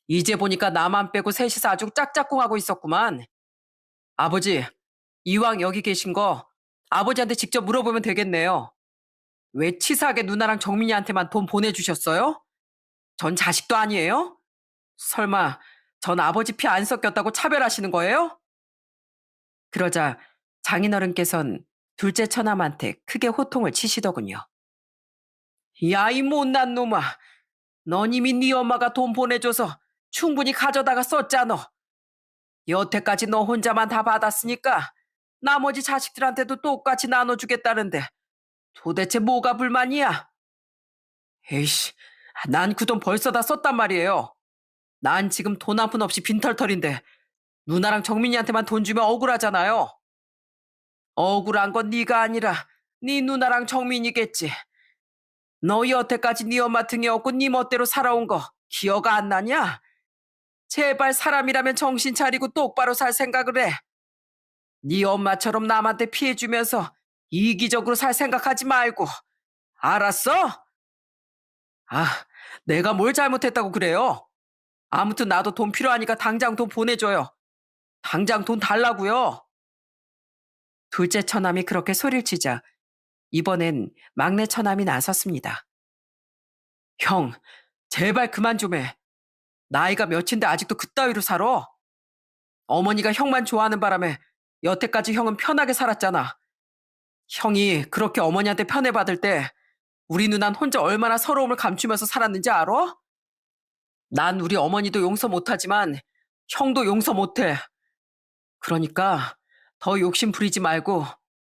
이제 보니까 나만 빼고 셋이서 아주 짝짝꿍하고 있었구만. 아버지, 이왕 여기 계신 거 아버지한테 직접 물어보면 되겠네요. 왜 치사하게 누나랑 정민이한테만 돈 보내주셨어요? 전 자식도 아니에요? 설마 전 아버지 피 안 섞였다고 차별하시는 거예요? 그러자 장인어른께선 둘째 처남한테 크게 호통을 치시더군요. 야, 이 못난 놈아. 넌 이미 네 엄마가 돈 보내줘서 충분히 가져다가 썼잖아. 여태까지 너 혼자만 다 받았으니까 나머지 자식들한테도 똑같이 나눠주겠다는데 도대체 뭐가 불만이야? 에이씨, 난 그 돈 벌써 다 썼단 말이에요. 난 지금 돈 한 푼 없이 빈털털인데 누나랑 정민이한테만 돈 주면 억울하잖아요. 억울한 건 네가 아니라 네 누나랑 정민이겠지. 너 여태까지 네 엄마 등에 업고 네 멋대로 살아온 거 기억 안 나냐? 제발 사람이라면 정신 차리고 똑바로 살 생각을 해. 네 엄마처럼 남한테 피해주면서 이기적으로 살 생각하지 말고. 알았어? 아, 내가 뭘 잘못했다고 그래요? 아무튼 나도 돈 필요하니까 당장 돈 보내줘요. 당장 돈 달라고요. 둘째 처남이 그렇게 소리를 치자 이번엔 막내 처남이 나섰습니다. 형, 제발 그만 좀 해. 나이가 몇인데 아직도 그따위로 살아? 어머니가 형만 좋아하는 바람에 여태까지 형은 편하게 살았잖아. 형이 그렇게 어머니한테 편애받을 때 우리 누난 혼자 얼마나 서러움을 감추면서 살았는지 알아? 난 우리 어머니도 용서 못하지만 형도 용서 못해. 그러니까 더 욕심 부리지 말고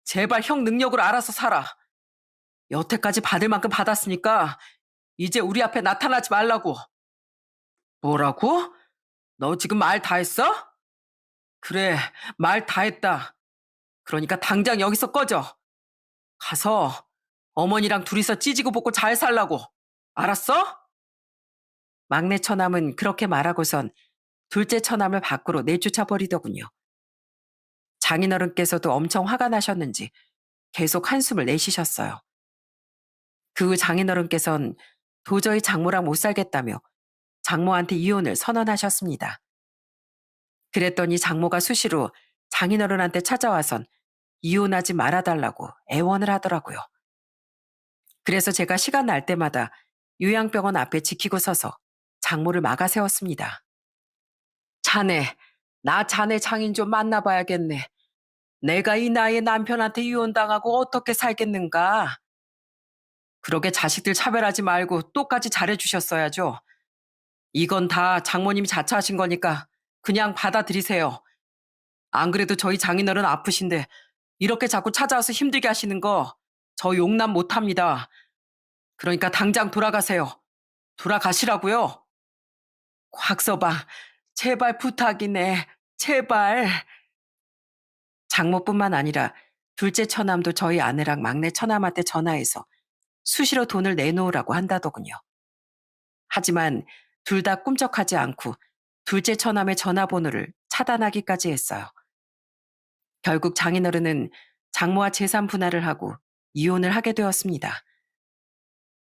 제발 형 능력으로 알아서 살아. 여태까지 받을 만큼 받았으니까 이제 우리 앞에 나타나지 말라고. 뭐라고? 너 지금 말 다 했어? 그래, 말 다 했다. 그러니까 당장 여기서 꺼져. 가서 어머니랑 둘이서 찌지고 볶고 잘 살라고. 알았어? 막내 처남은 그렇게 말하고선 둘째 처남을 밖으로 내쫓아 버리더군요. 장인어른께서도 엄청 화가 나셨는지 계속 한숨을 내쉬셨어요. 그 후 장인어른께선 도저히 장모랑 못 살겠다며 장모한테 이혼을 선언하셨습니다. 그랬더니 장모가 수시로 장인어른한테 찾아와선 이혼하지 말아달라고 애원을 하더라고요. 그래서 제가 시간 날 때마다 요양병원 앞에 지키고 서서 장모를 막아 세웠습니다. 자네, 나 자네 장인 좀 만나봐야겠네. 내가 이 나이에 남편한테 이혼당하고 어떻게 살겠는가? 그러게 자식들 차별하지 말고 똑같이 잘해주셨어야죠. 이건 다 장모님이 자처하신 거니까 그냥 받아들이세요. 안 그래도 저희 장인어른 아프신데 이렇게 자꾸 찾아와서 힘들게 하시는 거 저 용납 못합니다. 그러니까 당장 돌아가세요. 돌아가시라고요. 곽서방, 제발 부탁이네. 제발. 장모뿐만 아니라 둘째 처남도 저희 아내랑 막내 처남한테 전화해서 수시로 돈을 내놓으라고 한다더군요. 하지만 둘 다 꿈쩍하지 않고 둘째 처남의 전화번호를 차단하기까지 했어요. 결국 장인어른은 장모와 재산 분할을 하고 이혼을 하게 되었습니다.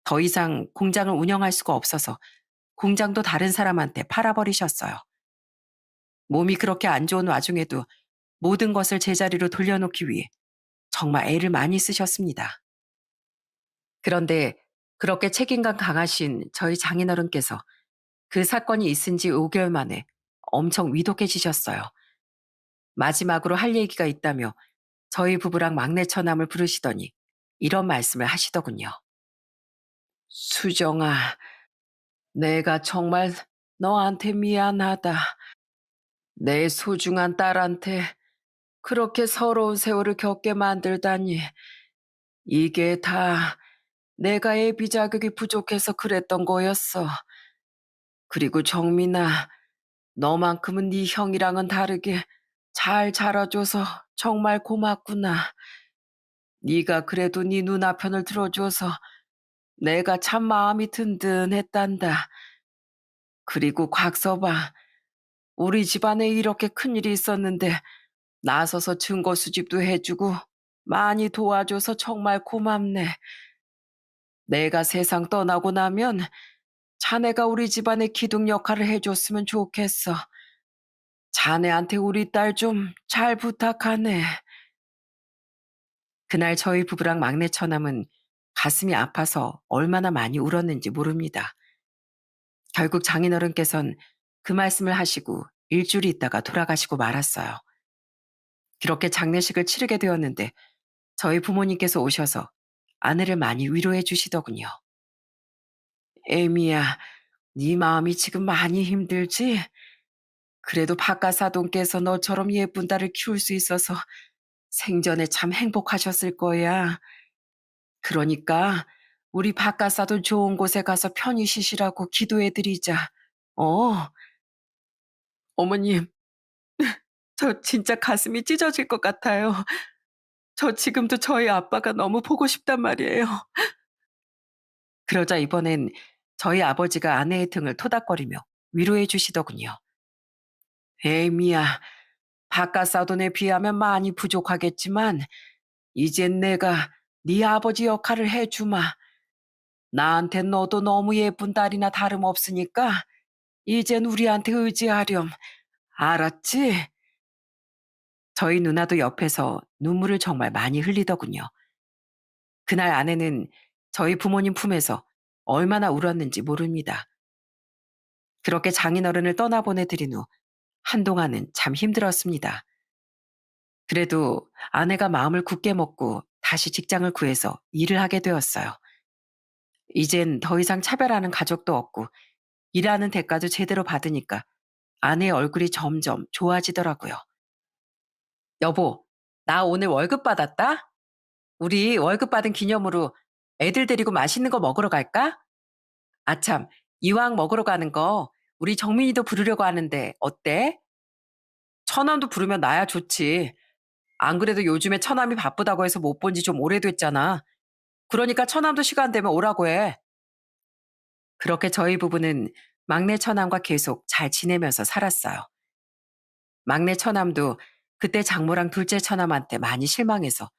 더 이상 공장을 운영할 수가 없어서 공장도 다른 사람한테 팔아버리셨어요. 몸이 그렇게 안 좋은 와중에도 모든 것을 제자리로 돌려놓기 위해 정말 애를 많이 쓰셨습니다. 그런데 그렇게 책임감 강하신 저희 장인어른께서 그 사건이 있은 지 5개월 만에 엄청 위독해지셨어요. 마지막으로 할 얘기가 있다며 저희 부부랑 막내 처남을 부르시더니 이런 말씀을 하시더군요. 수정아, 내가 정말 너한테 미안하다. 내 소중한 딸한테 그렇게 서러운 세월을 겪게 만들다니. 이게 다 내가 애비 자격이 부족해서 그랬던 거였어. 그리고 정민아, 너만큼은 네 형이랑은 다르게 잘 자라줘서 정말 고맙구나. 네가 그래도 네 누나 편을 들어줘서 내가 참 마음이 든든했단다. 그리고 곽서방, 우리 집안에 이렇게 큰일이 있었는데 나서서 증거 수집도 해주고 많이 도와줘서 정말 고맙네. 내가 세상 떠나고 나면 자네가 우리 집안의 기둥 역할을 해줬으면 좋겠어. 자네한테 우리 딸 좀 잘 부탁하네. 그날 저희 부부랑 막내 처남은 가슴이 아파서 얼마나 많이 울었는지 모릅니다. 결국 장인어른께선 그 말씀을 하시고 일주일 있다가 돌아가시고 말았어요. 그렇게 장례식을 치르게 되었는데 저희 부모님께서 오셔서 아내를 많이 위로해 주시더군요. 애미야, 네 마음이 지금 많이 힘들지? 그래도 박가사돈께서 너처럼 예쁜 딸을 키울 수 있어서 생전에 참 행복하셨을 거야. 그러니까 우리 박가사돈 좋은 곳에 가서 편히 쉬시라고 기도해드리자. 어, 어머님, 저 진짜 가슴이 찢어질 것 같아요. 저 지금도 저희 아빠가 너무 보고 싶단 말이에요. 그러자 이번엔 저희 아버지가 아내의 등을 토닥거리며 위로해 주시더군요. 에이미야, 박가사돈에 비하면 많이 부족하겠지만 이젠 내가 네 아버지 역할을 해주마. 나한테 너도 너무 예쁜 딸이나 다름없으니까 이젠 우리한테 의지하렴. 알았지? 저희 누나도 옆에서 눈물을 정말 많이 흘리더군요. 그날 아내는 저희 부모님 품에서 얼마나 울었는지 모릅니다. 그렇게 장인어른을 떠나보내드린 후 한동안은 참 힘들었습니다. 그래도 아내가 마음을 굳게 먹고 다시 직장을 구해서 일을 하게 되었어요. 이젠 더 이상 차별하는 가족도 없고 일하는 대가도 제대로 받으니까 아내의 얼굴이 점점 좋아지더라고요. 여보, 나 오늘 월급 받았다? 우리 월급 받은 기념으로 애들 데리고 맛있는 거 먹으러 갈까? 아참, 이왕 먹으러 가는 거 우리 정민이도 부르려고 하는데 어때? 처남도 부르면 나야 좋지. 안 그래도 요즘에 처남이 바쁘다고 해서 못 본지 좀 오래됐잖아. 그러니까 처남도 시간 되면 오라고 해. 그렇게 저희 부부는 막내 처남과 계속 잘 지내면서 살았어요. 막내 처남도 그때 장모랑 둘째 처남한테 많이 실망해서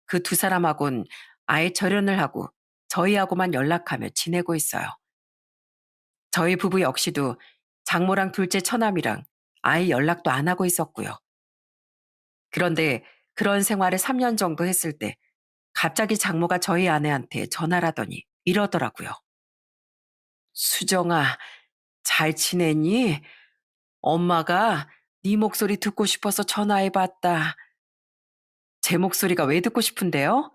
그 두 사람하고는 아예 절연을 하고 저희하고만 연락하며 지내고 있어요. 저희 부부 역시도 장모랑 둘째 처남이랑 아예 연락도 안 하고 있었고요. 그런데 그런 생활을 3년 정도 했을 때 갑자기 장모가 저희 아내한테 전화를 하더니 이러더라고요. 수정아, 잘 지내니? 엄마가 네 목소리 듣고 싶어서 전화해봤다. 제 목소리가 왜 듣고 싶은데요?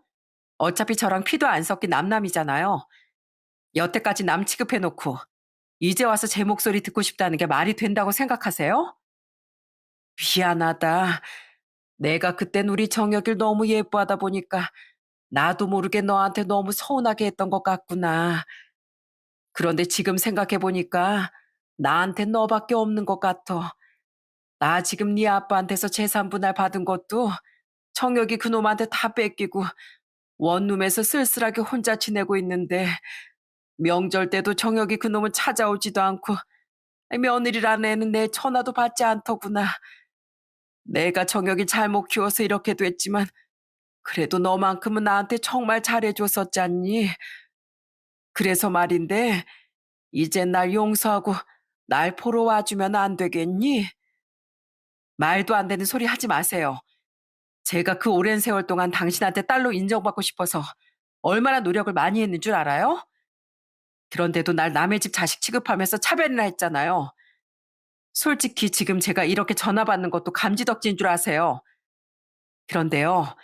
어차피 저랑 피도 안 섞인 남남이잖아요. 여태까지 남 취급해놓고 이제 와서 제 목소리 듣고 싶다는 게 말이 된다고 생각하세요? 미안하다. 내가 그땐 우리 정혁이를 너무 예뻐하다 보니까 나도 모르게 너한테 너무 서운하게 했던 것 같구나. 그런데 지금 생각해보니까 나한테 너밖에 없는 것 같아. 나 지금 네 아빠한테서 재산 분할 받은 것도 정혁이 그놈한테 다 뺏기고 원룸에서 쓸쓸하게 혼자 지내고 있는데 명절 때도 정혁이 그놈은 찾아오지도 않고 며느리라는 애는 내 전화도 받지 않더구나. 내가 정혁이 잘못 키워서 이렇게 됐지만 그래도 너만큼은 나한테 정말 잘해줬었잖니. 그래서 말인데 이젠 날 용서하고 날 보러 와주면 안 되겠니? 말도 안 되는 소리 하지 마세요. 제가 그 오랜 세월 동안 당신한테 딸로 인정받고 싶어서 얼마나 노력을 많이 했는 줄 알아요? 그런데도 날 남의 집 자식 취급하면서 차별이나 했잖아요. 솔직히 지금 제가 이렇게 전화 받는 것도 감지덕지인 줄 아세요. 그런데요,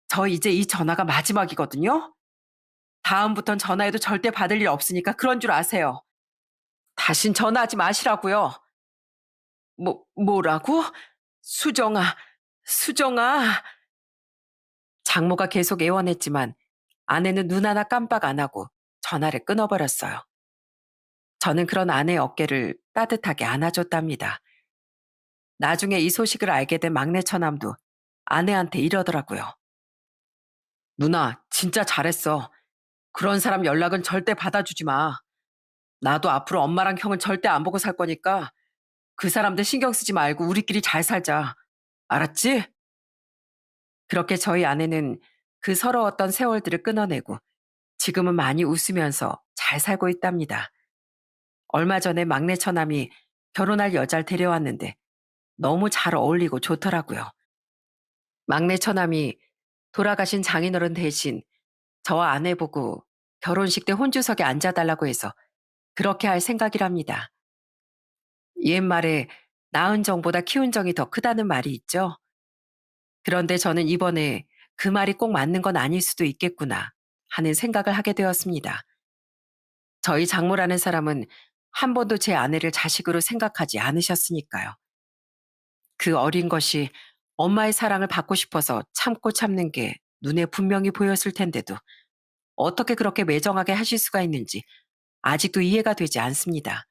저 이제 이 전화가 마지막이거든요. 다음부턴 전화해도 절대 받을 일 없으니까 그런 줄 아세요. 다신 전화하지 마시라고요. 뭐라고? 수정아, 수정아. 장모가 계속 애원했지만 아내는 눈 하나 깜빡 안 하고 전화를 끊어버렸어요. 저는 그런 아내의 어깨를 따뜻하게 안아줬답니다. 나중에 이 소식을 알게 된 막내 처남도 아내한테 이러더라고요. 누나, 진짜 잘했어. 그런 사람 연락은 절대 받아주지 마. 나도 앞으로 엄마랑 형은 절대 안 보고 살 거니까 그 사람들 신경 쓰지 말고 우리끼리 잘 살자. 알았지? 그렇게 저희 아내는 그 서러웠던 세월들을 끊어내고 지금은 많이 웃으면서 잘 살고 있답니다. 얼마 전에 막내 처남이 결혼할 여자를 데려왔는데 너무 잘 어울리고 좋더라고요. 막내 처남이 돌아가신 장인어른 대신 저와 아내 보고 결혼식 때 혼주석에 앉아달라고 해서 그렇게 할 생각이랍니다. 옛말에 낳은 정보다 키운 정이 더 크다는 말이 있죠. 그런데 저는 이번에 그 말이 꼭 맞는 건 아닐 수도 있겠구나 하는 생각을 하게 되었습니다. 저희 장모라는 사람은 한 번도 제 아내를 자식으로 생각하지 않으셨으니까요. 그 어린 것이 엄마의 사랑을 받고 싶어서 참고 참는 게 눈에 분명히 보였을 텐데도 어떻게 그렇게 매정하게 하실 수가 있는지 아직도 이해가 되지 않습니다.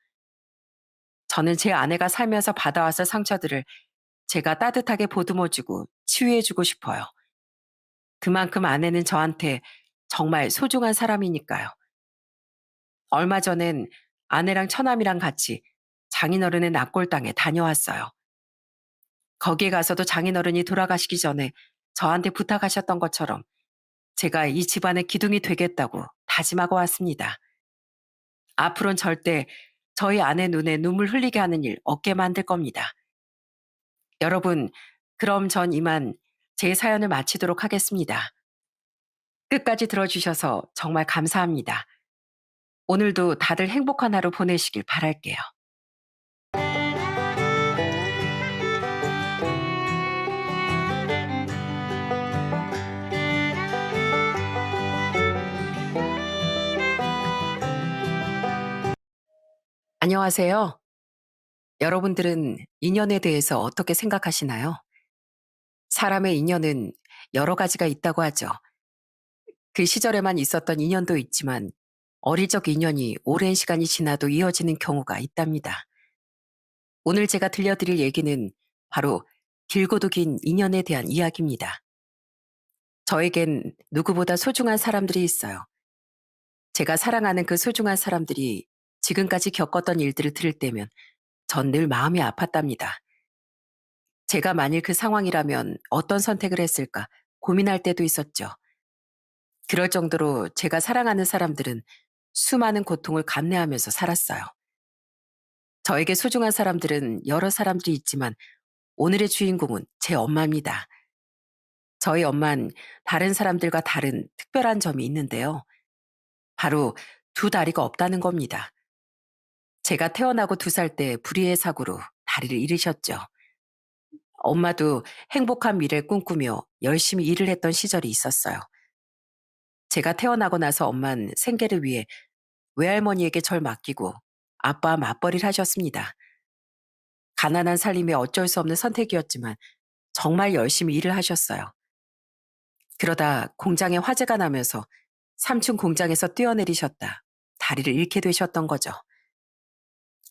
저는 제 아내가 살면서 받아왔을 상처들을 제가 따뜻하게 보듬어주고 치유해주고 싶어요. 그만큼 아내는 저한테 정말 소중한 사람이니까요. 얼마 전엔 아내랑 처남이랑 같이 장인어른의 낙골당에 다녀왔어요. 거기에 가서도 장인어른이 돌아가시기 전에 저한테 부탁하셨던 것처럼 제가 이 집안의 기둥이 되겠다고 다짐하고 왔습니다. 앞으론 절대 저희 아내 눈에 눈물 흘리게 하는 일 없게 만들 겁니다. 여러분, 그럼 전 이만 제 사연을 마치도록 하겠습니다. 끝까지 들어주셔서 정말 감사합니다. 오늘도 다들 행복한 하루 보내시길 바랄게요. 안녕하세요. 여러분들은 인연에 대해서 어떻게 생각하시나요? 사람의 인연은 여러 가지가 있다고 하죠. 그 시절에만 있었던 인연도 있지만 어릴 적 인연이 오랜 시간이 지나도 이어지는 경우가 있답니다. 오늘 제가 들려드릴 얘기는 바로 길고도 긴 인연에 대한 이야기입니다. 저에겐 누구보다 소중한 사람들이 있어요. 제가 사랑하는 그 소중한 사람들이 지금까지 겪었던 일들을 들을 때면 전 늘 마음이 아팠답니다. 제가 만일 그 상황이라면 어떤 선택을 했을까 고민할 때도 있었죠. 그럴 정도로 제가 사랑하는 사람들은 수많은 고통을 감내하면서 살았어요. 저에게 소중한 사람들은 여러 사람들이 있지만 오늘의 주인공은 제 엄마입니다. 저희 엄만 다른 사람들과 다른 특별한 점이 있는데요. 바로 두 다리가 없다는 겁니다. 제가 태어나고 2살 때 불의의 사고로 다리를 잃으셨죠. 엄마도 행복한 미래를 꿈꾸며 열심히 일을 했던 시절이 있었어요. 제가 태어나고 나서 엄만 생계를 위해 외할머니에게 절 맡기고 아빠 맞벌이를 하셨습니다. 가난한 살림에 어쩔 수 없는 선택이었지만 정말 열심히 일을 하셨어요. 그러다 공장에 화재가 나면서 3층 공장에서 뛰어내리셨다 다리를 잃게 되셨던 거죠.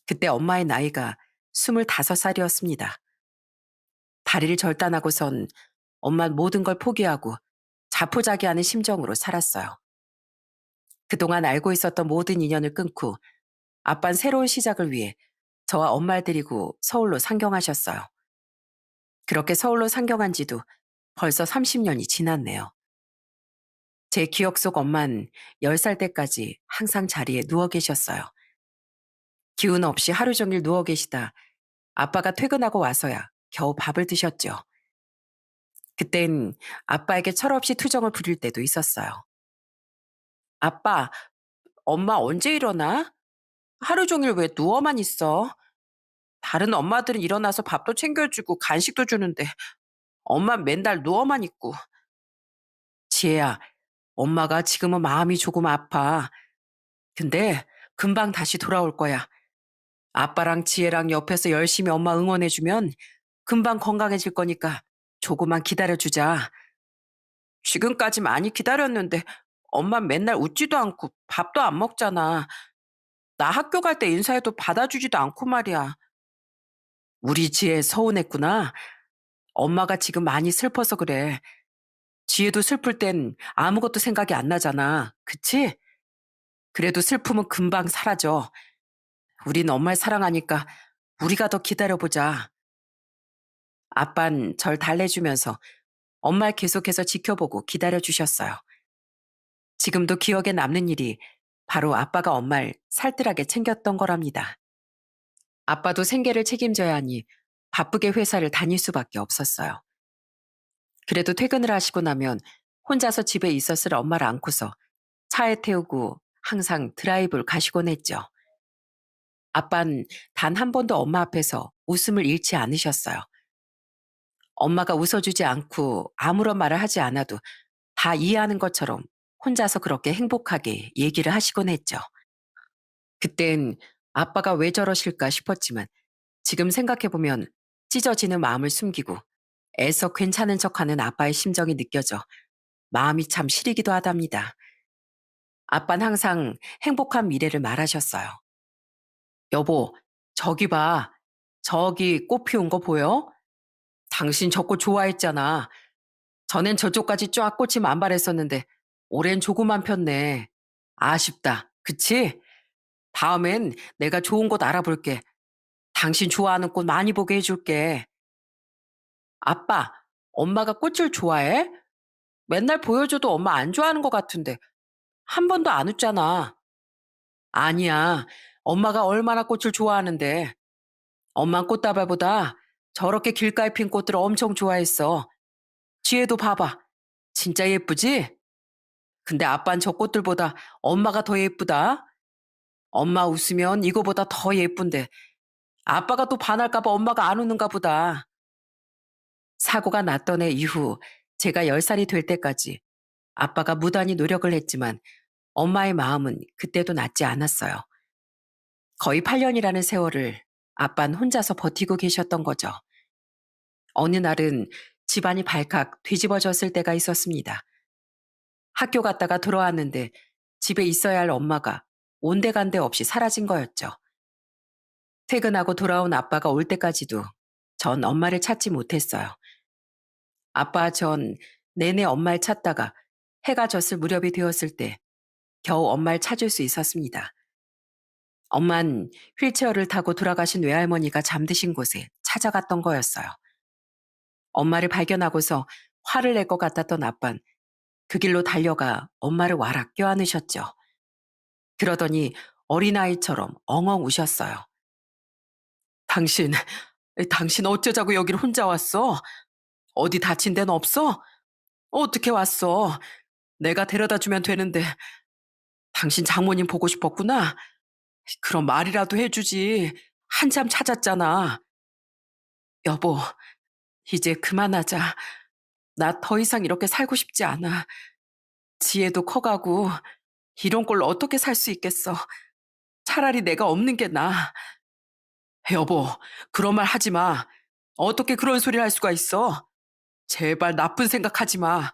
그때 엄마의 나이가 25살이었습니다. 다리를 절단하고선 엄만 모든 걸 포기하고 자포자기하는 심정으로 살았어요. 그동안 알고 있었던 모든 인연을 끊고 아빤 새로운 시작을 위해 저와 엄마를 데리고 서울로 상경하셨어요. 그렇게 서울로 상경한 지도 벌써 30년이 지났네요. 제 기억 속 엄만 10살 때까지 항상 자리에 누워 계셨어요. 기운 없이 하루 종일 누워 계시다 아빠가 퇴근하고 와서야 겨우 밥을 드셨죠. 그땐 아빠에게 철없이 투정을 부릴 때도 있었어요. 아빠, 엄마 언제 일어나? 하루 종일 왜 누워만 있어? 다른 엄마들은 일어나서 밥도 챙겨주고 간식도 주는데 엄만 맨날 누워만 있고. 지혜야, 엄마가 지금은 마음이 조금 아파. 근데 금방 다시 돌아올 거야. 아빠랑 지혜랑 옆에서 열심히 엄마 응원해주면 금방 건강해질 거니까 조금만 기다려주자. 지금까지 많이 기다렸는데 엄마 맨날 웃지도 않고 밥도 안 먹잖아. 나 학교 갈 때 인사해도 받아주지도 않고 말이야. 우리 지혜 서운했구나. 엄마가 지금 많이 슬퍼서 그래. 지혜도 슬플 땐 아무것도 생각이 안 나잖아. 그치? 그래도 슬픔은 금방 사라져. 우린 엄마를 사랑하니까 우리가 더 기다려보자. 아빤 절 달래주면서 엄마를 계속해서 지켜보고 기다려주셨어요. 지금도 기억에 남는 일이 바로 아빠가 엄마를 살뜰하게 챙겼던 거랍니다. 아빠도 생계를 책임져야 하니 바쁘게 회사를 다닐 수밖에 없었어요. 그래도 퇴근을 하시고 나면 혼자서 집에 있었을 엄마를 안고서 차에 태우고 항상 드라이브를 가시곤 했죠. 아빤 단 한 번도 엄마 앞에서 웃음을 잃지 않으셨어요. 엄마가 웃어주지 않고 아무런 말을 하지 않아도 다 이해하는 것처럼 혼자서 그렇게 행복하게 얘기를 하시곤 했죠. 그땐 아빠가 왜 저러실까 싶었지만 지금 생각해보면 찢어지는 마음을 숨기고 애써 괜찮은 척하는 아빠의 심정이 느껴져 마음이 참 시리기도 하답니다. 아빤 항상 행복한 미래를 말하셨어요. 여보, 저기 봐. 저기 꽃 피운 거 보여? 당신 저 꽃 좋아했잖아. 전엔 저쪽까지 쫙 꽃이 만발했었는데 올해는 조금만 폈네. 아쉽다. 그치? 다음엔 내가 좋은 곳 알아볼게. 당신 좋아하는 꽃 많이 보게 해줄게. 아빠, 엄마가 꽃을 좋아해? 맨날 보여줘도 엄마 안 좋아하는 것 같은데 한 번도 안 웃잖아. 아니야. 엄마가 얼마나 꽃을 좋아하는데. 엄만 꽃다발보다 저렇게 길가에 핀 꽃들을 엄청 좋아했어. 뒤에도 봐봐. 진짜 예쁘지? 근데 아빤 저 꽃들보다 엄마가 더 예쁘다. 엄마 웃으면 이거보다 더 예쁜데 아빠가 또 반할까봐 엄마가 안 웃는가 보다. 사고가 났던 해 이후 제가 10살이 될 때까지 아빠가 무단히 노력을 했지만 엄마의 마음은 그때도 낫지 않았어요. 거의 8년이라는 세월을 아빤 혼자서 버티고 계셨던 거죠. 어느 날은 집안이 발칵 뒤집어졌을 때가 있었습니다. 학교 갔다가 돌아왔는데 집에 있어야 할 엄마가 온데간데 없이 사라진 거였죠. 퇴근하고 돌아온 아빠가 올 때까지도 전 엄마를 찾지 못했어요. 아빠 전 내내 엄마를 찾다가 해가 졌을 무렵이 되었을 때 겨우 엄마를 찾을 수 있었습니다. 엄만 휠체어를 타고 돌아가신 외할머니가 잠드신 곳에 찾아갔던 거였어요. 엄마를 발견하고서 화를 낼 것 같았던 아빤 그 길로 달려가 엄마를 와락 껴안으셨죠. 그러더니 어린아이처럼 엉엉 우셨어요. 당신, 당신 어쩌자고 여길 혼자 왔어? 어디 다친 데는 없어? 어떻게 왔어? 내가 데려다 주면 되는데 당신 장모님 보고 싶었구나? 그럼 말이라도 해주지. 한참 찾았잖아. 여보, 이제 그만하자. 나 더 이상 이렇게 살고 싶지 않아. 지혜도 커가고 이런 꼴로 어떻게 살 수 있겠어. 차라리 내가 없는 게 나아. 여보, 그런 말 하지 마. 어떻게 그런 소리를 할 수가 있어? 제발 나쁜 생각하지 마.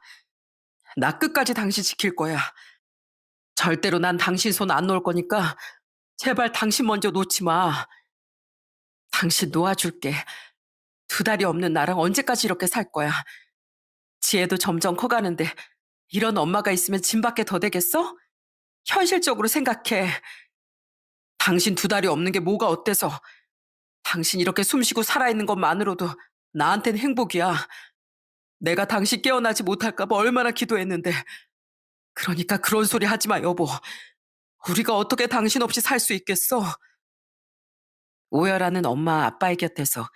나 끝까지 당신 지킬 거야. 절대로 난 당신 손 안 놓을 거니까 제발 당신 먼저 놓지 마. 당신 놓아줄게. 두 다리 없는 나랑 언제까지 이렇게 살 거야. 지혜도 점점 커가는데 이런 엄마가 있으면 짐밖에 더 되겠어? 현실적으로 생각해. 당신 두 다리 없는 게 뭐가 어때서? 당신 이렇게 숨쉬고 살아있는 것만으로도 나한텐 행복이야. 내가 당신 깨어나지 못할까 봐 얼마나 기도했는데. 그러니까 그런 소리 하지 마, 여보. 우리가 어떻게 당신 없이 살 수 있겠어? 오열하는 엄마 아빠의 곁에서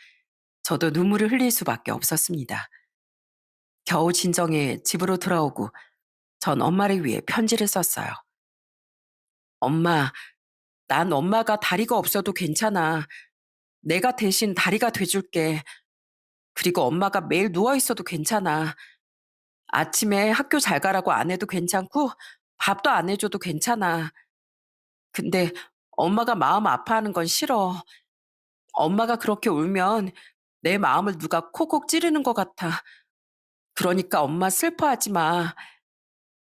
저도 눈물을 흘릴 수밖에 없었습니다. 겨우 진정해 집으로 돌아오고 전 엄마를 위해 편지를 썼어요. 엄마, 난 엄마가 다리가 없어도 괜찮아. 내가 대신 다리가 돼줄게. 그리고 엄마가 매일 누워있어도 괜찮아. 아침에 학교 잘 가라고 안 해도 괜찮고 밥도 안 해줘도 괜찮아. 근데 엄마가 마음 아파하는 건 싫어. 엄마가 그렇게 울면 내 마음을 누가 콕콕 찌르는 것 같아. 그러니까 엄마 슬퍼하지 마.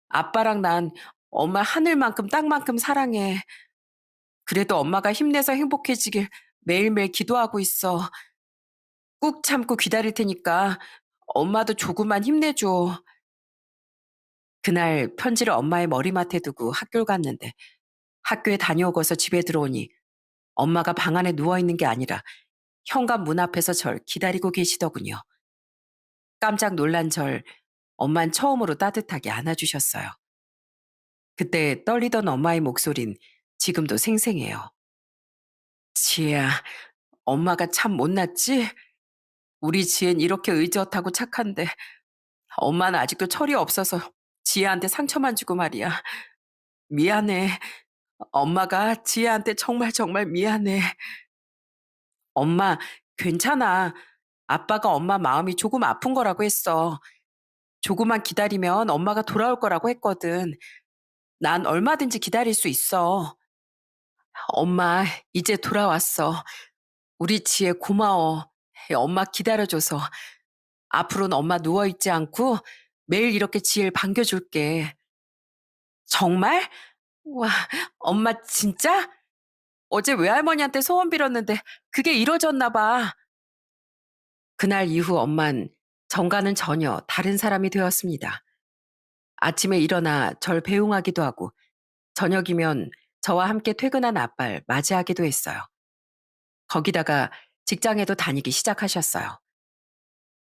아빠랑 난 엄마 하늘만큼 땅만큼 사랑해. 그래도 엄마가 힘내서 행복해지길 매일매일 기도하고 있어. 꾹 참고 기다릴 테니까 엄마도 조금만 힘내줘. 그날 편지를 엄마의 머리맡에 두고 학교를 갔는데 학교에 다녀오고서 집에 들어오니 엄마가 방 안에 누워있는 게 아니라 현관 문 앞에서 절 기다리고 계시더군요. 깜짝 놀란 절 엄만 처음으로 따뜻하게 안아주셨어요. 그때 떨리던 엄마의 목소린 지금도 생생해요. 지혜야, 엄마가 참 못났지? 우리 지혜는 이렇게 의젓하고 착한데 엄마는 아직도 철이 없어서 지혜한테 상처만 주고 말이야. 미안해. 엄마가 지혜한테 정말 정말 미안해. 엄마, 괜찮아. 아빠가 엄마 마음이 조금 아픈 거라고 했어. 조금만 기다리면 엄마가 돌아올 거라고 했거든. 난 얼마든지 기다릴 수 있어. 엄마, 이제 돌아왔어. 우리 지혜 고마워. 엄마 기다려줘서. 앞으로는 엄마 누워있지 않고 매일 이렇게 지혜를 반겨줄게. 정말? 와, 엄마 진짜? 어제 외할머니한테 소원 빌었는데 그게 이뤄졌나 봐. 그날 이후 엄만 전과는 전혀 다른 사람이 되었습니다. 아침에 일어나 절 배웅하기도 하고 저녁이면 저와 함께 퇴근한 아빠를 맞이하기도 했어요. 거기다가 직장에도 다니기 시작하셨어요.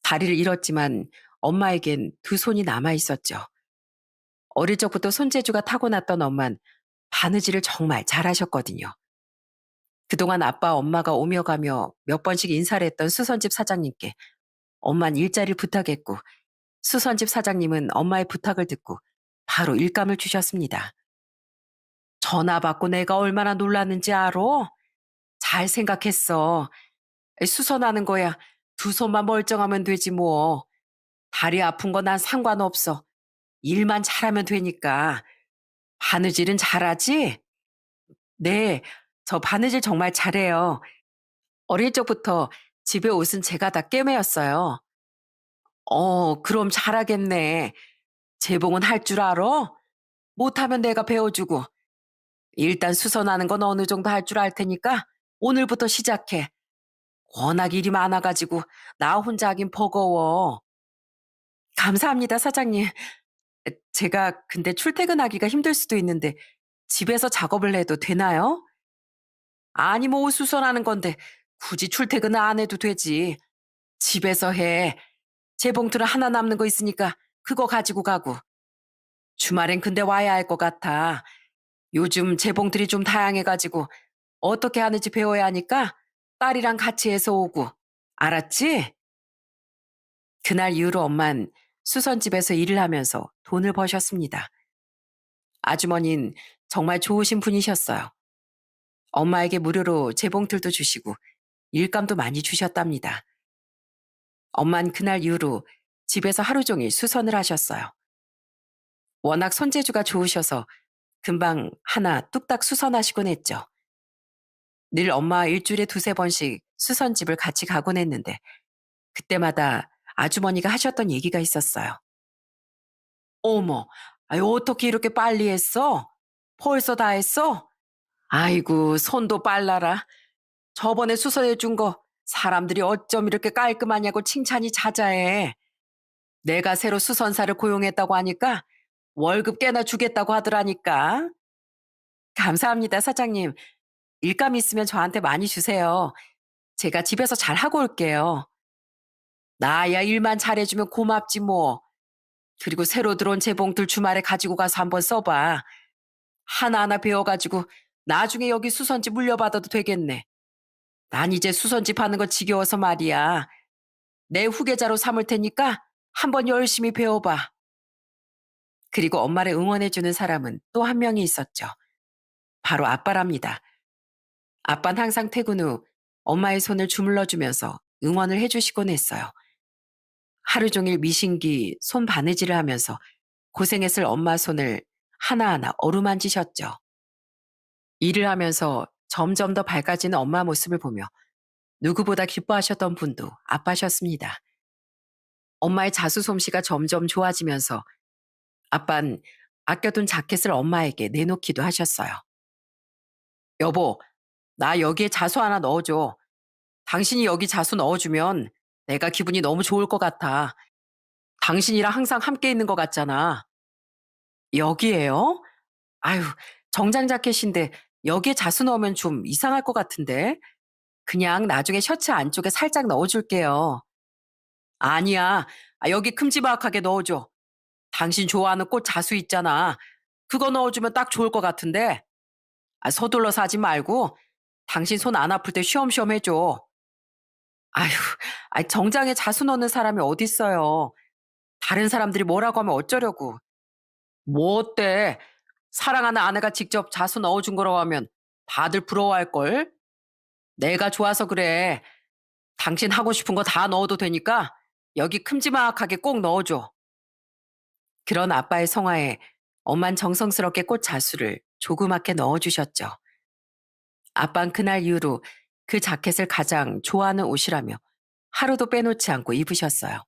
다리를 잃었지만 엄마에겐 두 손이 남아 있었죠. 어릴 적부터 손재주가 타고났던 엄만 바느질을 정말 잘하셨거든요. 그동안 아빠 엄마가 오며 가며 몇 번씩 인사를 했던 수선집 사장님께 엄만 일자리를 부탁했고 수선집 사장님은 엄마의 부탁을 듣고 바로 일감을 주셨습니다. 전화 받고 내가 얼마나 놀랐는지 알아? 잘 생각했어. 수선하는 거야. 두 손만 멀쩡하면 되지 뭐. 다리 아픈 거 난 상관없어. 일만 잘하면 되니까. 바느질은 잘하지? 네, 저 바느질 정말 잘해요. 어릴 적부터 집에 옷은 제가 다 꿰매었어요. 그럼 잘하겠네. 재봉은 할 줄 알아? 못하면 내가 배워주고. 일단 수선하는 건 어느 정도 할 줄 알 테니까 오늘부터 시작해. 워낙 일이 많아가지고 나 혼자 하긴 버거워. 감사합니다, 사장님. 제가 근데 출퇴근하기가 힘들 수도 있는데 집에서 작업을 해도 되나요? 아니, 뭐 수선하는 건데 굳이 출퇴근을 안 해도 되지. 집에서 해. 재봉틀 하나 남는 거 있으니까 그거 가지고 가고. 주말엔 근데 와야 할 것 같아. 요즘 재봉틀이 좀 다양해가지고 어떻게 하는지 배워야 하니까 딸이랑 같이 해서 오고. 알았지? 그날 이후로 엄만 수선집에서 일을 하면서 돈을 버셨습니다. 아주머니는 정말 좋으신 분이셨어요. 엄마에게 무료로 재봉틀도 주시고 일감도 많이 주셨답니다. 엄만 그날 이후로 집에서 하루 종일 수선을 하셨어요. 워낙 손재주가 좋으셔서 금방 하나 뚝딱 수선하시곤 했죠. 늘 엄마와 일주일에 두세 번씩 수선집을 같이 가곤 했는데 그때마다 아주머니가 하셨던 얘기가 있었어요. 어머, 아유, 어떻게 이렇게 빨리 했어? 벌써 다 했어? 아이고, 손도 빨라라. 저번에 수선해 준 거 사람들이 어쩜 이렇게 깔끔하냐고 칭찬이 자자해. 내가 새로 수선사를 고용했다고 하니까 월급 꽤나 주겠다고 하더라니까. 감사합니다, 사장님. 일감 있으면 저한테 많이 주세요. 제가 집에서 잘 하고 올게요. 나야 일만 잘해주면 고맙지 뭐. 그리고 새로 들어온 재봉틀 주말에 가지고 가서 한번 써봐. 하나하나 배워가지고 나중에 여기 수선집 물려받아도 되겠네. 난 이제 수선집 하는 거 지겨워서 말이야. 내 후계자로 삼을 테니까 한번 열심히 배워봐. 그리고 엄마를 응원해주는 사람은 또 한 명이 있었죠. 바로 아빠랍니다. 아빠는 항상 퇴근 후 엄마의 손을 주물러주면서 응원을 해주시곤 했어요. 하루 종일 미신기, 손 바느질을 하면서 고생했을 엄마 손을 하나하나 어루만지셨죠. 일을 하면서 점점 더 밝아지는 엄마 모습을 보며 누구보다 기뻐하셨던 분도 아빠셨습니다. 엄마의 자수 솜씨가 점점 좋아지면서 아빤 아껴둔 자켓을 엄마에게 내놓기도 하셨어요. 여보, 나 여기에 자수 하나 넣어줘. 당신이 여기 자수 넣어주면 내가 기분이 너무 좋을 것 같아. 당신이랑 항상 함께 있는 것 같잖아. 여기에요? 아유, 정장 자켓인데 여기에 자수 넣으면 좀 이상할 것 같은데. 그냥 나중에 셔츠 안쪽에 살짝 넣어줄게요. 아니야. 여기 큼지막하게 넣어줘. 당신 좋아하는 꽃 자수 있잖아. 그거 넣어주면 딱 좋을 것 같은데. 서둘러서 하지 말고 당신 손 안 아플 때 쉬엄쉬엄 해줘. 아휴, 정장에 자수 넣는 사람이 어딨어요. 다른 사람들이 뭐라고 하면 어쩌려고. 뭐 어때? 사랑하는 아내가 직접 자수 넣어준 거라고 하면 다들 부러워할걸? 내가 좋아서 그래. 당신 하고 싶은 거 다 넣어도 되니까 여기 큼지막하게 꼭 넣어줘. 그런 아빠의 성화에 엄만 정성스럽게 꽃 자수를 조그맣게 넣어주셨죠. 아빤 그날 이후로 그 자켓을 가장 좋아하는 옷이라며 하루도 빼놓지 않고 입으셨어요.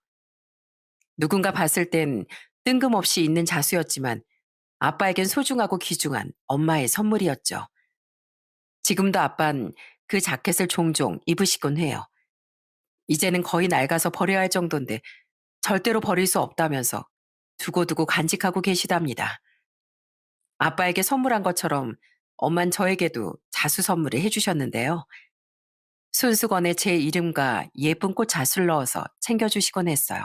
누군가 봤을 땐 뜬금없이 있는 자수였지만 아빠에겐 소중하고 귀중한 엄마의 선물이었죠. 지금도 아빤 그 자켓을 종종 입으시곤 해요. 이제는 거의 낡아서 버려야 할 정도인데 절대로 버릴 수 없다면서 두고두고 간직하고 계시답니다. 아빠에게 선물한 것처럼 엄만 저에게도 자수 선물을 해주셨는데요. 손수건에 제 이름과 예쁜 꽃 자수를 넣어서 챙겨주시곤 했어요.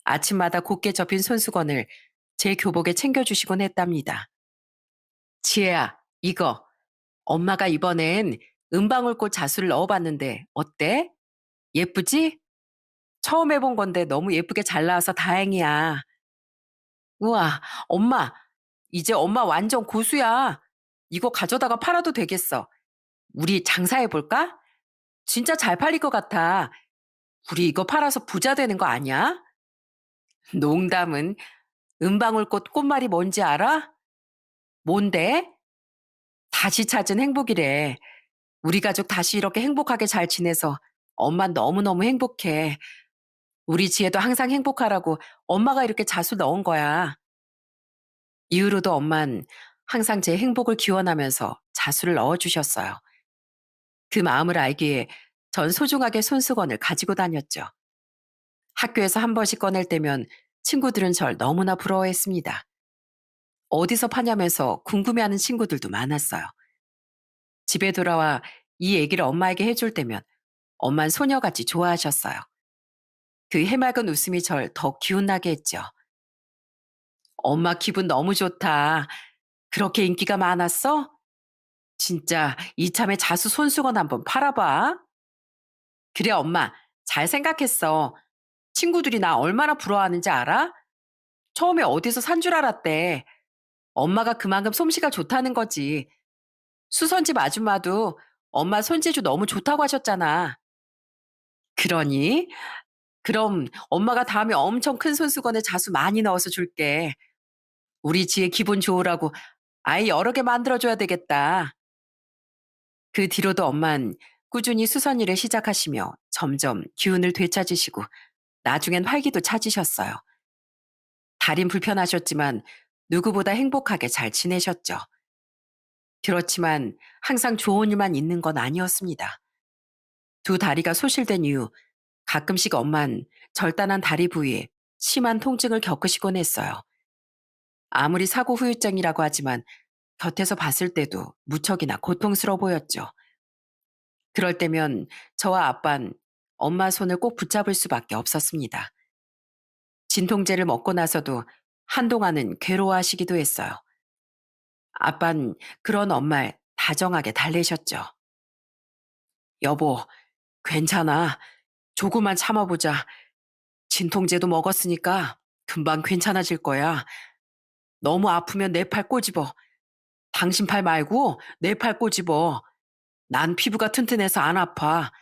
아침마다 곱게 접힌 손수건을 제 교복에 챙겨주시곤 했답니다. 지혜야, 이거 엄마가 이번엔 은방울꽃 자수를 넣어봤는데 어때? 예쁘지? 처음 해본 건데 너무 예쁘게 잘 나와서 다행이야. 우와, 엄마, 이제 엄마 완전 고수야. 이거 가져다가 팔아도 되겠어. 우리 장사해볼까? 진짜 잘 팔릴 것 같아. 우리 이거 팔아서 부자 되는 거 아니야? 농담은 은방울꽃 꽃말이 뭔지 알아? 뭔데? 다시 찾은 행복이래. 우리 가족 다시 이렇게 행복하게 잘 지내서 엄마 너무너무 행복해. 우리 지혜도 항상 행복하라고 엄마가 이렇게 자수 넣은 거야. 이후로도 엄만 항상 제 행복을 기원하면서 자수를 넣어주셨어요. 그 마음을 알기에 전 소중하게 손수건을 가지고 다녔죠. 학교에서 한 번씩 꺼낼 때면 친구들은 절 너무나 부러워했습니다. 어디서 파냐면서 궁금해하는 친구들도 많았어요. 집에 돌아와 이 얘기를 엄마에게 해줄 때면 엄만 소녀같이 좋아하셨어요. 그 해맑은 웃음이 절 더 기운나게 했죠. 엄마 기분 너무 좋다. 그렇게 인기가 많았어? 진짜 이참에 자수 손수건 한번 팔아봐. 그래, 엄마. 잘 생각했어. 친구들이 나 얼마나 부러워하는지 알아? 처음에 어디서 산 줄 알았대. 엄마가 그만큼 솜씨가 좋다는 거지. 수선집 아줌마도 엄마 손재주 너무 좋다고 하셨잖아. 그러니? 그럼 엄마가 다음에 엄청 큰 손수건에 자수 많이 넣어서 줄게. 우리 지혜 기분 좋으라고 아예 여러 개 만들어줘야 되겠다. 그 뒤로도 엄만 꾸준히 수선 일을 시작하시며 점점 기운을 되찾으시고 나중엔 활기도 찾으셨어요. 다린 불편하셨지만 누구보다 행복하게 잘 지내셨죠. 그렇지만 항상 좋은 일만 있는 건 아니었습니다. 두 다리가 소실된 이후 가끔씩 엄만 절단한 다리 부위에 심한 통증을 겪으시곤 했어요. 아무리 사고 후유증이라고 하지만 곁에서 봤을 때도 무척이나 고통스러워 보였죠. 그럴 때면 저와 아빤 엄마 손을 꼭 붙잡을 수밖에 없었습니다. 진통제를 먹고 나서도 한동안은 괴로워하시기도 했어요. 아빤 그런 엄마를 다정하게 달래셨죠. 여보, 괜찮아. 조금만 참아보자. 진통제도 먹었으니까 금방 괜찮아질 거야. 너무 아프면 내 팔 꼬집어. 당신 팔 말고 내 팔 꼬집어. 난 피부가 튼튼해서 안 아파.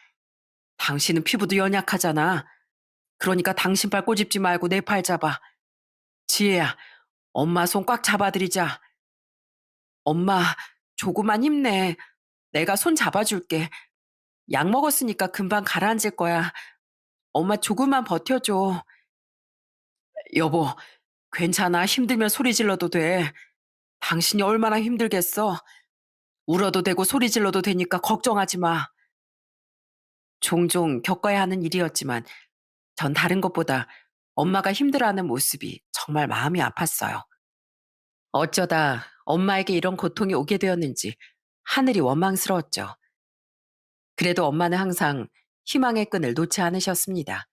당신은 피부도 연약하잖아. 그러니까 당신 팔 꼬집지 말고 내 팔 잡아. 지혜야, 엄마 손 꽉 잡아드리자. 엄마, 조금만 힘내. 내가 손 잡아줄게. 약 먹었으니까 금방 가라앉을 거야. 엄마 조금만 버텨줘. 여보, 괜찮아. 힘들면 소리 질러도 돼. 당신이 얼마나 힘들겠어. 울어도 되고 소리 질러도 되니까 걱정하지 마. 종종 겪어야 하는 일이었지만 전 다른 것보다 엄마가 힘들어하는 모습이 정말 마음이 아팠어요. 어쩌다 엄마에게 이런 고통이 오게 되었는지 하늘이 원망스러웠죠. 그래도 엄마는 항상 희망의 끈을 놓지 않으셨습니다.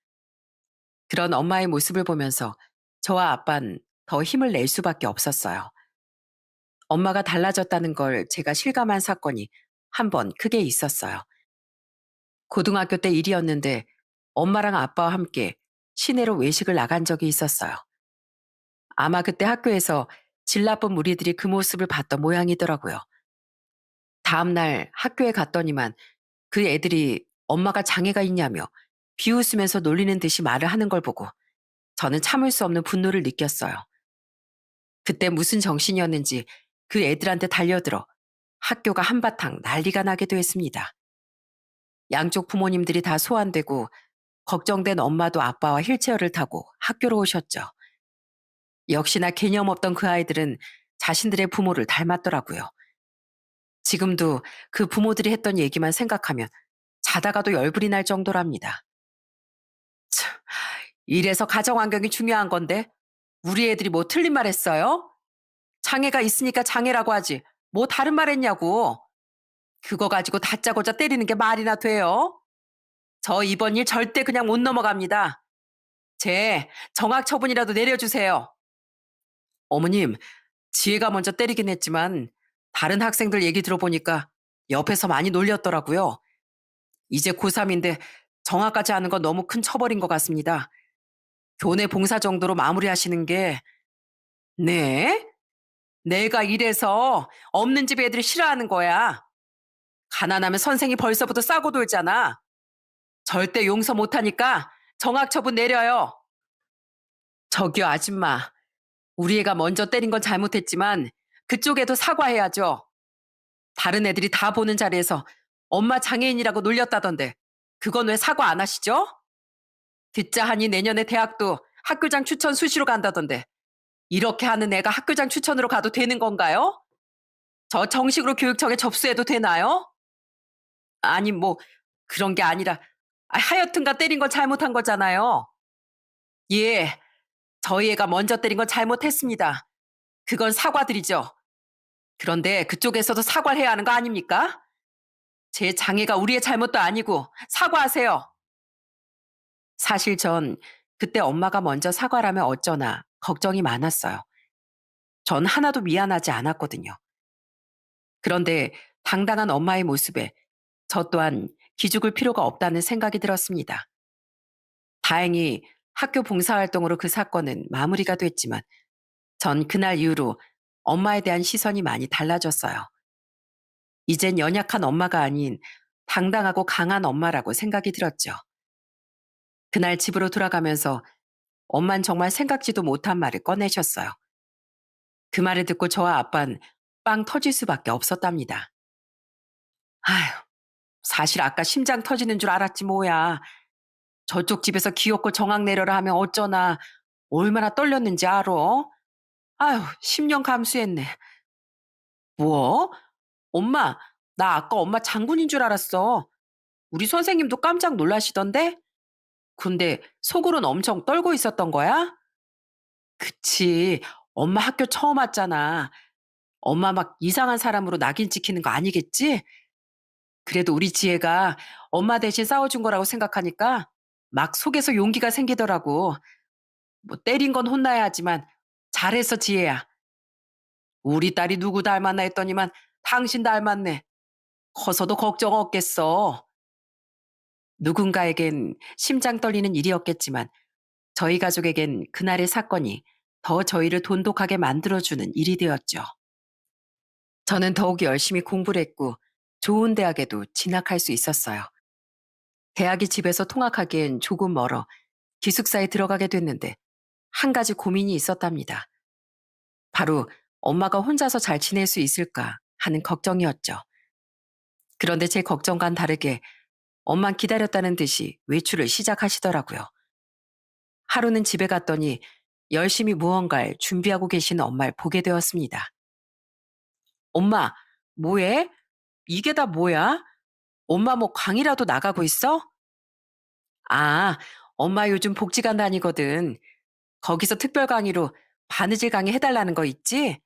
그런 엄마의 모습을 보면서 저와 아빠는 더 힘을 낼 수밖에 없었어요. 엄마가 달라졌다는 걸 제가 실감한 사건이 한 번 크게 있었어요. 고등학교 때 일이었는데 엄마랑 아빠와 함께 시내로 외식을 나간 적이 있었어요. 아마 그때 학교에서 질 나쁜 무리들이 그 모습을 봤던 모양이더라고요. 다음날 학교에 갔더니만 그 애들이 엄마가 장애가 있냐며 비웃으면서 놀리는 듯이 말을 하는 걸 보고 저는 참을 수 없는 분노를 느꼈어요. 그때 무슨 정신이었는지 그 애들한테 달려들어 학교가 한바탕 난리가 나기도 했습니다. 양쪽 부모님들이 다 소환되고 걱정된 엄마도 아빠와 휠체어를 타고 학교로 오셨죠. 역시나 개념 없던 그 아이들은 자신들의 부모를 닮았더라고요. 지금도 그 부모들이 했던 얘기만 생각하면 자다가도 열불이 날 정도랍니다. 참, 이래서 가정 환경이 중요한 건데 우리 애들이 뭐 틀린 말 했어요? 장애가 있으니까 장애라고 하지 뭐 다른 말 했냐고. 그거 가지고 다짜고짜 때리는 게 말이나 돼요? 저 이번 일 절대 그냥 못 넘어갑니다. 제 정학 처분이라도 내려주세요. 어머님, 지혜가 먼저 때리긴 했지만 다른 학생들 얘기 들어보니까 옆에서 많이 놀렸더라고요. 이제 고3인데 정학까지 하는 건 너무 큰 처벌인 것 같습니다. 교내 봉사 정도로 마무리하시는 게. 네? 내가 이래서 없는 집 애들이 싫어하는 거야. 가난하면 선생이 벌써부터 싸고 돌잖아. 절대 용서 못하니까 정학 처분 내려요. 저기요, 아줌마. 우리 애가 먼저 때린 건 잘못했지만 그쪽에도 사과해야죠. 다른 애들이 다 보는 자리에서 엄마 장애인이라고 놀렸다던데 그건 왜 사과 안 하시죠? 듣자 하니 내년에 대학도 학교장 추천 수시로 간다던데 이렇게 하는 애가 학교장 추천으로 가도 되는 건가요? 저 정식으로 교육청에 접수해도 되나요? 아니, 뭐, 그런 게 아니라, 하여튼가 때린 건 잘못한 거잖아요. 예, 저희 애가 먼저 때린 건 잘못했습니다. 그건 사과드리죠. 그런데 그쪽에서도 사과를 해야 하는 거 아닙니까? 제 장애가 우리의 잘못도 아니고 사과하세요. 사실 전 그때 엄마가 먼저 사과라면 어쩌나 걱정이 많았어요. 전 하나도 미안하지 않았거든요. 그런데 당당한 엄마의 모습에 저 또한 기죽을 필요가 없다는 생각이 들었습니다. 다행히 학교 봉사활동으로 그 사건은 마무리가 됐지만 전 그날 이후로 엄마에 대한 시선이 많이 달라졌어요. 이젠 연약한 엄마가 아닌 당당하고 강한 엄마라고 생각이 들었죠. 그날 집으로 돌아가면서 엄만 정말 생각지도 못한 말을 꺼내셨어요. 그 말을 듣고 저와 아빤 빵 터질 수밖에 없었답니다. 아휴, 사실 아까 심장 터지는 줄 알았지 뭐야. 저쪽 집에서 기어코 정학 내려라 하면 어쩌나 얼마나 떨렸는지 알아? 아휴, 10년 감수했네. 뭐? 엄마, 나 아까 엄마 장군인 줄 알았어. 우리 선생님도 깜짝 놀라시던데? 근데 속으로는 엄청 떨고 있었던 거야? 그치. 엄마 학교 처음 왔잖아. 엄마 막 이상한 사람으로 낙인 찍히는 거 아니겠지? 그래도 우리 지혜가 엄마 대신 싸워준 거라고 생각하니까 막 속에서 용기가 생기더라고. 뭐 때린 건 혼나야 하지만 잘했어, 지혜야. 우리 딸이 누구 닮았나 했더니만 당신 닮았네. 커서도 걱정 없겠어. 누군가에겐 심장 떨리는 일이었겠지만 저희 가족에겐 그날의 사건이 더 저희를 돈독하게 만들어주는 일이 되었죠. 저는 더욱 열심히 공부를 했고 좋은 대학에도 진학할 수 있었어요. 대학이 집에서 통학하기엔 조금 멀어 기숙사에 들어가게 됐는데 한 가지 고민이 있었답니다. 바로 엄마가 혼자서 잘 지낼 수 있을까 하는 걱정이었죠. 그런데 제 걱정과는 다르게 엄만 기다렸다는 듯이 외출을 시작하시더라고요. 하루는 집에 갔더니 열심히 무언가를 준비하고 계시는 엄마를 보게 되었습니다. 엄마, 뭐해? 이게 다 뭐야? 엄마 뭐 강의라도 나가고 있어? 아, 엄마 요즘 복지관 다니거든. 거기서 특별 강의로 바느질 강의 해달라는 거 있지?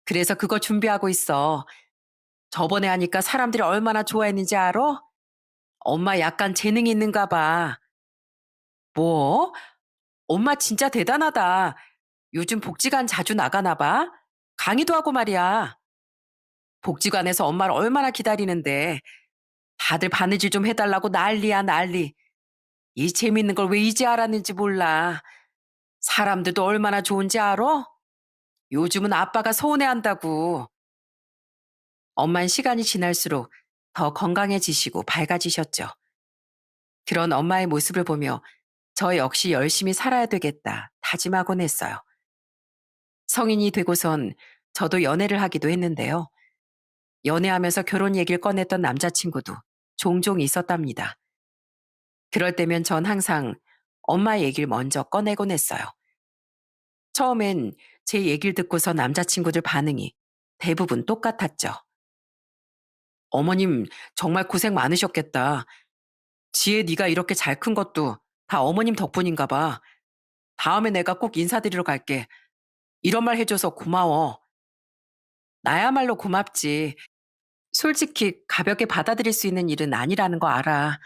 그래서 그거 준비하고 있어. 저번에 하니까 사람들이 얼마나 좋아했는지 알아? 엄마 약간 재능이 있는가 봐. 뭐? 엄마 진짜 대단하다. 요즘 복지관 자주 나가나 봐. 강의도 하고 말이야. 복지관에서 엄마를 얼마나 기다리는데 다들 바느질 좀 해달라고 난리야 난리. 이 재밌는 걸 왜 이제 알았는지 몰라. 사람들도 얼마나 좋은지 알아? 요즘은 아빠가 서운해한다고. 엄만 시간이 지날수록 더 건강해지시고 밝아지셨죠. 그런 엄마의 모습을 보며 저 역시 열심히 살아야 되겠다 다짐하곤 했어요. 성인이 되고선 저도 연애를 하기도 했는데요. 연애하면서 결혼 얘기를 꺼냈던 남자친구도 종종 있었답니다. 그럴 때면 전 항상 엄마 얘기를 먼저 꺼내곤 했어요. 처음엔 제 얘기를 듣고서 남자친구들 반응이 대부분 똑같았죠. 어머님 정말 고생 많으셨겠다. 지혜 네가 이렇게 잘 큰 것도 다 어머님 덕분인가 봐. 다음에 내가 꼭 인사드리러 갈게. 이런 말 해줘서 고마워. 나야말로 고맙지. 솔직히 가볍게 받아들일 수 있는 일은 아니라는 거 알아.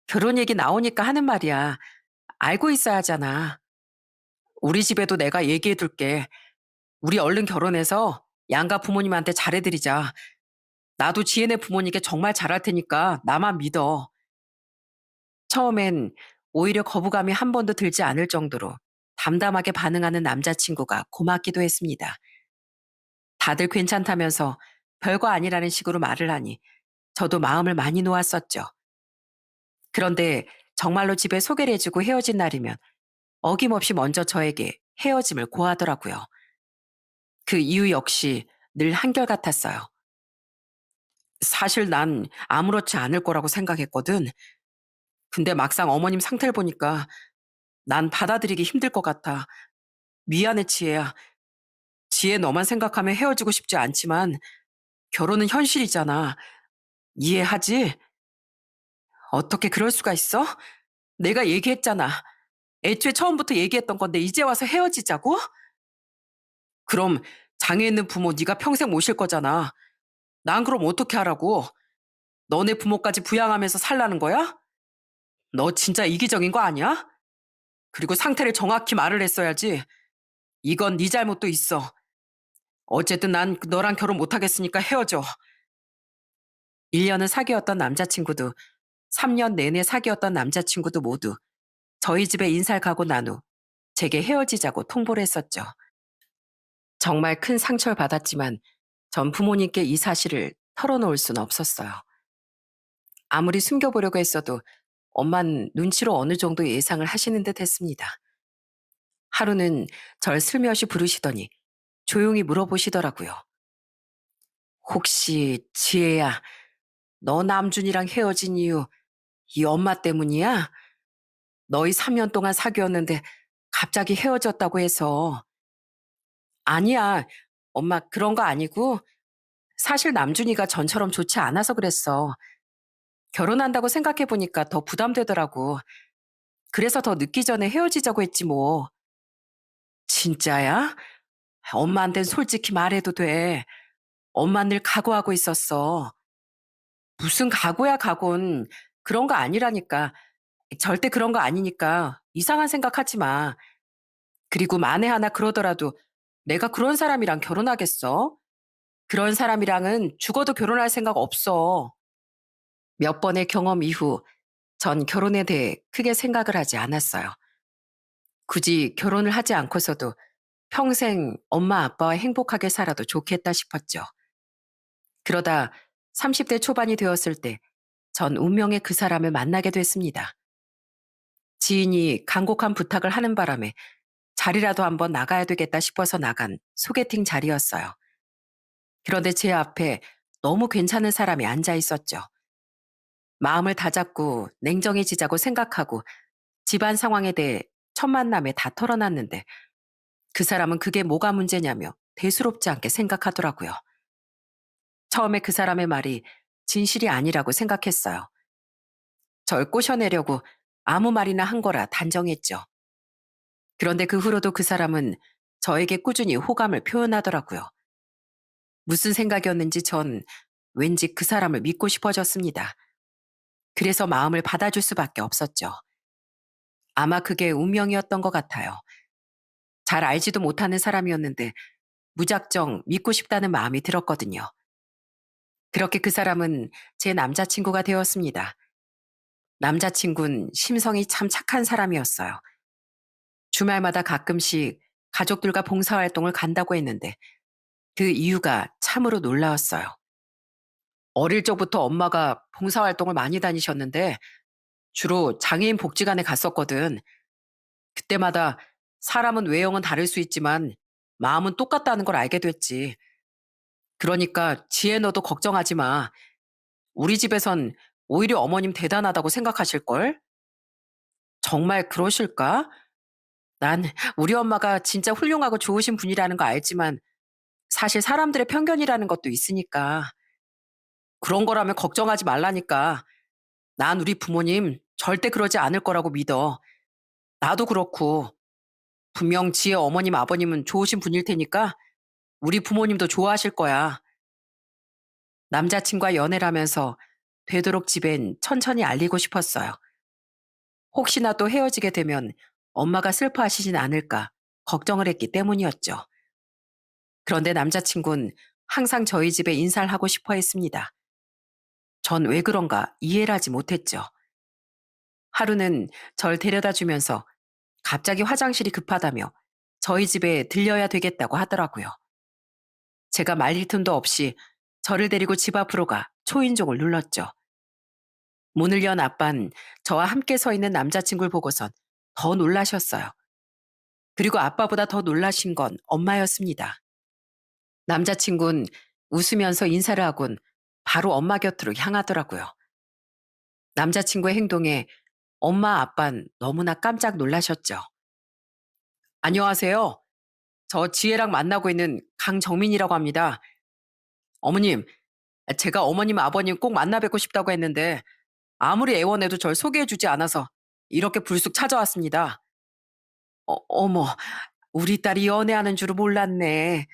결혼 얘기 나오니까 하는 말이야. 알고 있어야 하잖아. 우리 집에도 내가 얘기해 둘게. 우리 얼른 결혼해서 양가 부모님한테 잘해드리자. 나도 지혜네 부모님께 정말 잘할 테니까 나만 믿어. 처음엔 오히려 거부감이 한 번도 들지 않을 정도로 담담하게 반응하는 남자친구가 고맙기도 했습니다. 다들 괜찮다면서 별거 아니라는 식으로 말을 하니 저도 마음을 많이 놓았었죠. 그런데 정말로 집에 소개를 해주고 헤어진 날이면 어김없이 먼저 저에게 헤어짐을 고하더라고요. 그 이유 역시 늘 한결같았어요. 사실 난 아무렇지 않을 거라고 생각했거든. 근데 막상 어머님 상태를 보니까 난 받아들이기 힘들 것 같아. 미안해, 지혜야. 지혜 너만 생각하면 헤어지고 싶지 않지만 결혼은 현실이잖아. 이해하지? 어떻게 그럴 수가 있어? 내가 얘기했잖아. 애초에 처음부터 얘기했던 건데 이제 와서 헤어지자고? 그럼 장애 있는 부모 네가 평생 모실 거잖아. 난 그럼 어떻게 하라고? 너네 부모까지 부양하면서 살라는 거야? 너 진짜 이기적인 거 아니야? 그리고 상태를 정확히 말을 했어야지. 이건 네 잘못도 있어. 어쨌든 난 너랑 결혼 못하겠으니까 헤어져. 1년은 사귀었던 남자친구도 3년 내내 사귀었던 남자친구도 모두 저희 집에 인사를 가고 난 후 제게 헤어지자고 통보를 했었죠. 정말 큰 상처를 받았지만 전 부모님께 이 사실을 털어놓을 수는 없었어요. 아무리 숨겨보려고 했어도 엄만 눈치로 어느 정도 예상을 하시는 듯 했습니다. 하루는 절 슬며시 부르시더니 조용히 물어보시더라고요. 혹시 지혜야, 너 남준이랑 헤어진 이유 이 엄마 때문이야? 너희 3년 동안 사귀었는데 갑자기 헤어졌다고 해서. 아니야, 엄마 그런 거 아니고 사실 남준이가 전처럼 좋지 않아서 그랬어. 결혼한다고 생각해보니까 더 부담되더라고. 그래서 더 늦기 전에 헤어지자고 했지 뭐. 진짜야? 엄마한텐 솔직히 말해도 돼. 엄마 늘 각오하고 있었어. 무슨 각오야 각오는. 그런 거 아니라니까. 절대 그런 거 아니니까 이상한 생각하지 마. 그리고 만에 하나 그러더라도 내가 그런 사람이랑 결혼하겠어? 그런 사람이랑은 죽어도 결혼할 생각 없어. 몇 번의 경험 이후 전 결혼에 대해 크게 생각을 하지 않았어요. 굳이 결혼을 하지 않고서도 평생 엄마 아빠와 행복하게 살아도 좋겠다 싶었죠. 그러다 30대 초반이 되었을 때 전 운명의 그 사람을 만나게 됐습니다. 지인이 간곡한 부탁을 하는 바람에 자리라도 한번 나가야 되겠다 싶어서 나간 소개팅 자리였어요. 그런데 제 앞에 너무 괜찮은 사람이 앉아 있었죠. 마음을 다잡고 냉정해지자고 생각하고 집안 상황에 대해 첫 만남에 다 털어놨는데 그 사람은 그게 뭐가 문제냐며 대수롭지 않게 생각하더라고요. 처음에 그 사람의 말이 진실이 아니라고 생각했어요. 절 꼬셔내려고 아무 말이나 한 거라 단정했죠. 그런데 그 후로도 그 사람은 저에게 꾸준히 호감을 표현하더라고요. 무슨 생각이었는지 전 왠지 그 사람을 믿고 싶어졌습니다. 그래서 마음을 받아줄 수밖에 없었죠. 아마 그게 운명이었던 것 같아요. 잘 알지도 못하는 사람이었는데 무작정 믿고 싶다는 마음이 들었거든요. 그렇게 그 사람은 제 남자친구가 되었습니다. 남자친구는 심성이 참 착한 사람이었어요. 주말마다 가끔씩 가족들과 봉사활동을 간다고 했는데 그 이유가 참으로 놀라웠어요. 어릴 적부터 엄마가 봉사활동을 많이 다니셨는데 주로 장애인 복지관에 갔었거든. 그때마다 사람은 외형은 다를 수 있지만 마음은 똑같다는 걸 알게 됐지. 그러니까 지혜 너도 걱정하지 마. 우리 집에선 오히려 어머님 대단하다고 생각하실걸? 정말 그러실까? 난 우리 엄마가 진짜 훌륭하고 좋으신 분이라는 거 알지만 사실 사람들의 편견이라는 것도 있으니까. 그런 거라면 걱정하지 말라니까. 난 우리 부모님 절대 그러지 않을 거라고 믿어. 나도 그렇고 분명 지혜 어머님 아버님은 좋으신 분일 테니까 우리 부모님도 좋아하실 거야. 남자친구와 연애를 하면서 되도록 집엔 천천히 알리고 싶었어요. 혹시나 또 헤어지게 되면 엄마가 슬퍼하시진 않을까 걱정을 했기 때문이었죠. 그런데 남자친구는 항상 저희 집에 인사를 하고 싶어 했습니다. 전 왜 그런가 이해를 하지 못했죠. 하루는 절 데려다 주면서 갑자기 화장실이 급하다며 저희 집에 들려야 되겠다고 하더라고요. 제가 말릴 틈도 없이 저를 데리고 집 앞으로 가 초인종을 눌렀죠. 문을 연 아빤 저와 함께 서 있는 남자친구를 보고선 더 놀라셨어요. 그리고 아빠보다 더 놀라신 건 엄마였습니다. 남자친구는 웃으면서 인사를 하곤 바로 엄마 곁으로 향하더라고요. 남자친구의 행동에 엄마 아빤 너무나 깜짝 놀라셨죠. 안녕하세요. 저 지혜랑 만나고 있는 강정민이라고 합니다. 어머님, 제가 어머님, 아버님 꼭 만나 뵙고 싶다고 했는데 아무리 애원해도 절 소개해 주지 않아서 이렇게 불쑥 찾아왔습니다. 어머, 우리 딸이 연애하는 줄은 몰랐네.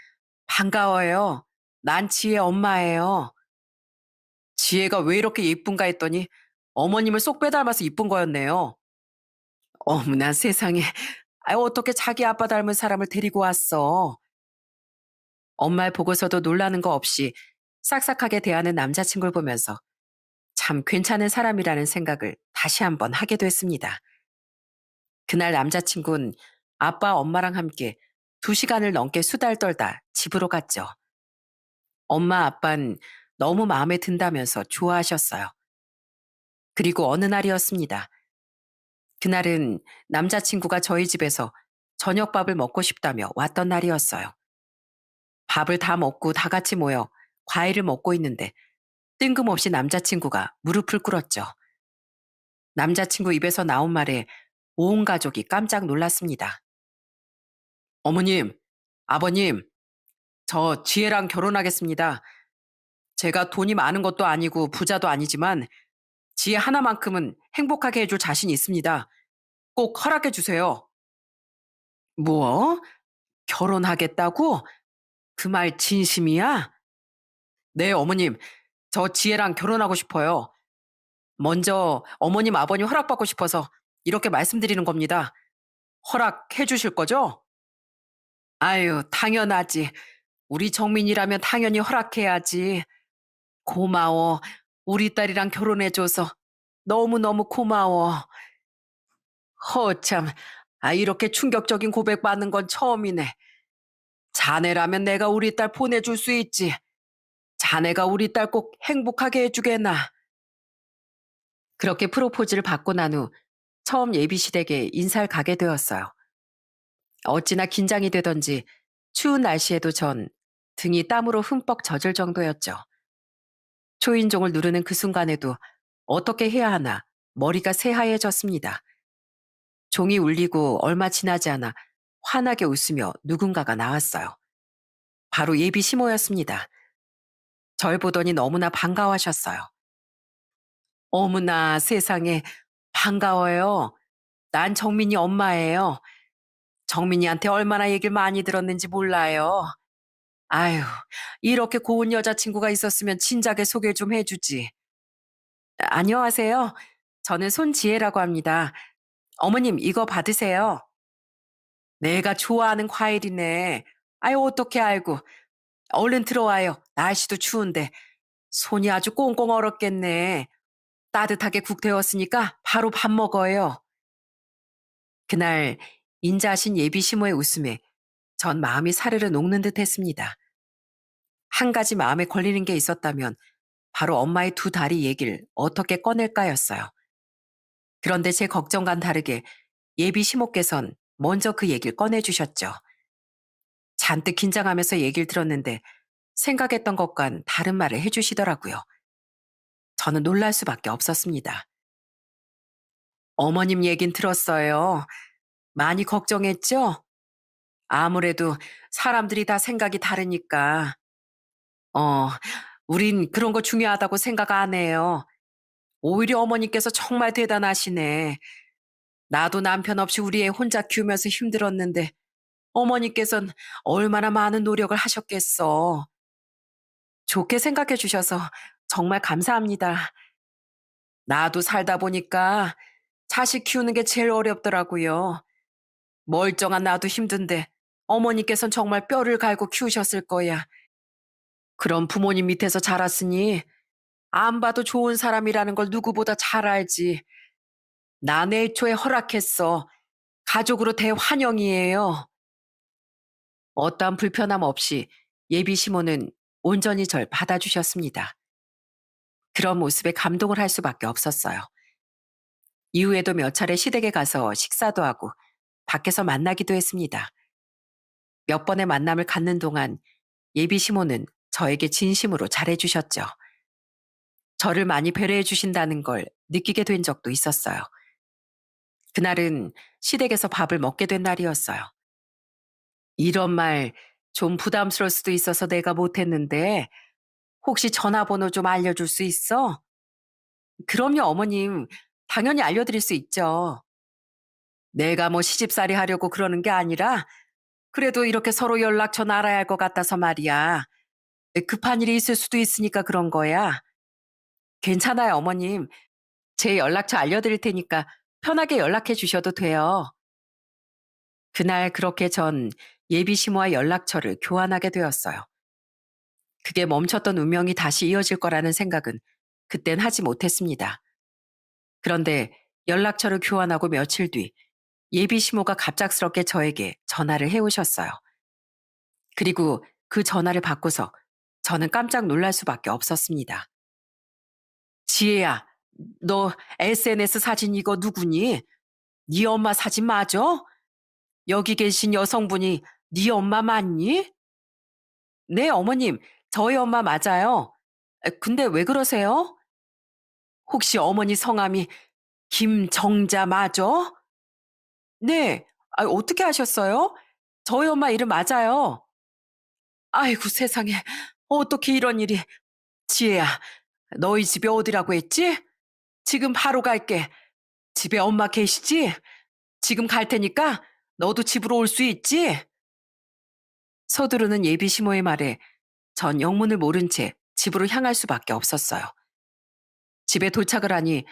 반가워요. 난 지혜 엄마예요. 지혜가 왜 이렇게 예쁜가 했더니 어머님을 쏙 빼닮아서 이쁜 거였네요. 어머나 세상에. 어떻게 자기 아빠 닮은 사람을 데리고 왔어. 엄마의 보고서도 놀라는 거 없이 싹싹하게 대하는 남자친구를 보면서 참 괜찮은 사람이라는 생각을 다시 한번 하게 됐습니다. 그날 남자친구는 아빠, 엄마랑 함께 2시간을 넘게 수달 떨다 집으로 갔죠. 엄마, 아빠는 너무 마음에 든다면서 좋아하셨어요. 그리고 어느 날이었습니다. 그날은 남자친구가 저희 집에서 저녁밥을 먹고 싶다며 왔던 날이었어요. 밥을 다 먹고 다 같이 모여 과일을 먹고 있는데 뜬금없이 남자친구가 무릎을 꿇었죠. 남자친구 입에서 나온 말에 온 가족이 깜짝 놀랐습니다. 어머님, 아버님, 저 지혜랑 결혼하겠습니다. 제가 돈이 많은 것도 아니고 부자도 아니지만 지혜 하나만큼은 행복하게 해줄 자신이 있습니다. 꼭 허락해 주세요. 뭐? 결혼하겠다고? 그 말 진심이야? 네, 어머님. 저 지혜랑 결혼하고 싶어요. 먼저 어머님, 아버님 허락받고 싶어서 이렇게 말씀드리는 겁니다. 허락해 주실 거죠? 아유, 당연하지. 우리 정민이라면 당연히 허락해야지. 고마워. 우리 딸이랑 결혼해줘서 너무너무 고마워. 허참. 이렇게 충격적인 고백 받는 건 처음이네. 자네라면 내가 우리 딸 보내줄 수 있지. 자네가 우리 딸 꼭 행복하게 해주게나. 그렇게 프로포즈를 받고 난 후 처음 예비시댁에 인사를 가게 되었어요. 어찌나 긴장이 되던지 추운 날씨에도 전 등이 땀으로 흠뻑 젖을 정도였죠. 초인종을 누르는 그 순간에도 어떻게 해야 하나 머리가 새하얘졌습니다. 종이 울리고 얼마 지나지 않아 환하게 웃으며 누군가가 나왔어요. 바로 예비 시모였습니다. 절 보더니 너무나 반가워하셨어요. 어머나 세상에 반가워요. 난 정민이 엄마예요. 정민이한테 얼마나 얘기를 많이 들었는지 몰라요. 아유, 이렇게 고운 여자친구가 있었으면 진작에 소개 좀 해주지. 안녕하세요. 저는 손지혜라고 합니다. 어머님, 이거 받으세요. 내가 좋아하는 과일이네. 아유, 어떻게 알고. 얼른 들어와요. 날씨도 추운데. 손이 아주 꽁꽁 얼었겠네. 따뜻하게 국 데웠으니까 바로 밥 먹어요. 그날 인자하신 예비 시모의 웃음에 전 마음이 사르르 녹는 듯 했습니다. 한 가지 마음에 걸리는 게 있었다면 바로 엄마의 두 다리 얘기를 어떻게 꺼낼까였어요. 그런데 제 걱정과는 다르게 예비 시모께선 먼저 그 얘기를 꺼내주셨죠. 잔뜩 긴장하면서 얘기를 들었는데 생각했던 것과는 다른 말을 해주시더라고요. 저는 놀랄 수밖에 없었습니다. 어머님 얘긴 들었어요. 많이 걱정했죠? 아무래도 사람들이 다 생각이 다르니까. 어, 우린 그런 거 중요하다고 생각 안 해요. 오히려 어머니께서 정말 대단하시네. 나도 남편 없이 우리 애 혼자 키우면서 힘들었는데 어머니께선 얼마나 많은 노력을 하셨겠어. 좋게 생각해 주셔서 정말 감사합니다. 나도 살다 보니까 자식 키우는 게 제일 어렵더라고요. 멀쩡한 나도 힘든데 어머니께선 정말 뼈를 갈고 키우셨을 거야. 그런 부모님 밑에서 자랐으니 안 봐도 좋은 사람이라는 걸 누구보다 잘 알지. 난 애초에 허락했어. 가족으로 대환영이에요. 어떠한 불편함 없이 예비 시모는 온전히 절 받아주셨습니다. 그런 모습에 감동을 할 수밖에 없었어요. 이후에도 몇 차례 시댁에 가서 식사도 하고 밖에서 만나기도 했습니다. 몇 번의 만남을 갖는 동안 예비 시모는 저에게 진심으로 잘해주셨죠. 저를 많이 배려해 주신다는 걸 느끼게 된 적도 있었어요. 그날은 시댁에서 밥을 먹게 된 날이었어요. 이런 말 좀 부담스러울 수도 있어서 내가 못했는데 혹시 전화번호 좀 알려줄 수 있어? 그럼요, 어머님. 당연히 알려드릴 수 있죠. 내가 뭐 시집살이 하려고 그러는 게 아니라 그래도 이렇게 서로 연락처는 알아야 할 것 같아서 말이야. 급한 일이 있을 수도 있으니까 그런 거야. 괜찮아요, 어머님. 제 연락처 알려드릴 테니까 편하게 연락해 주셔도 돼요. 그날 그렇게 전 예비 시모와 연락처를 교환하게 되었어요. 그게 멈췄던 운명이 다시 이어질 거라는 생각은 그땐 하지 못했습니다. 그런데 연락처를 교환하고 며칠 뒤 예비 시모가 갑작스럽게 저에게 전화를 해오셨어요. 그리고 그 전화를 받고서 저는 깜짝 놀랄 수밖에 없었습니다. 지혜야, 너 SNS 사진 이거 누구니? 네 엄마 사진 맞아? 여기 계신 여성분이 네 엄마 맞니? 네, 어머님. 저희 엄마 맞아요. 근데 왜 그러세요? 혹시 어머니 성함이 김정자 맞아? 네. 어떻게 아셨어요? 저희 엄마 이름 맞아요. 아이고 세상에. 어떻게 이런 일이. 지혜야, 너희 집이 어디라고 했지? 지금 바로 갈게. 집에 엄마 계시지? 지금 갈 테니까 너도 집으로 올 수 있지? 서두르는 예비 시모의 말에 전 영문을 모른 채 집으로 향할 수밖에 없었어요. 집에 도착을 하니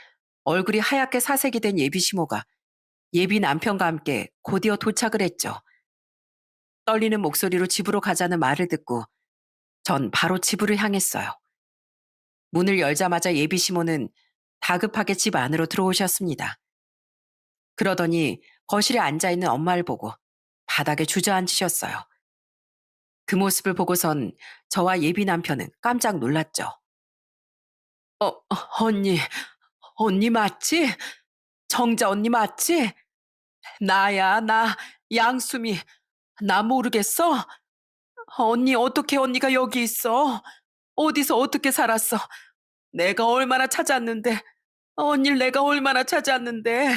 얼굴이 하얗게 사색이 된 예비 시모가 예비 남편과 함께 곧이어 도착을 했죠. 떨리는 목소리로 집으로 가자는 말을 듣고 전 바로 집으로 향했어요. 문을 열자마자 예비 시모는 다급하게 집 안으로 들어오셨습니다. 그러더니 거실에 앉아있는 엄마를 보고 바닥에 주저앉으셨어요. 그 모습을 보고선 저와 예비 남편은 깜짝 놀랐죠. 어, 언니, 언니 맞지? 정자 언니 맞지? 나야, 나, 양수미. 나 모르겠어? 언니, 어떻게 언니가 여기 있어? 어디서 어떻게 살았어? 내가 얼마나 찾았는데, 언니를 내가 얼마나 찾았는데.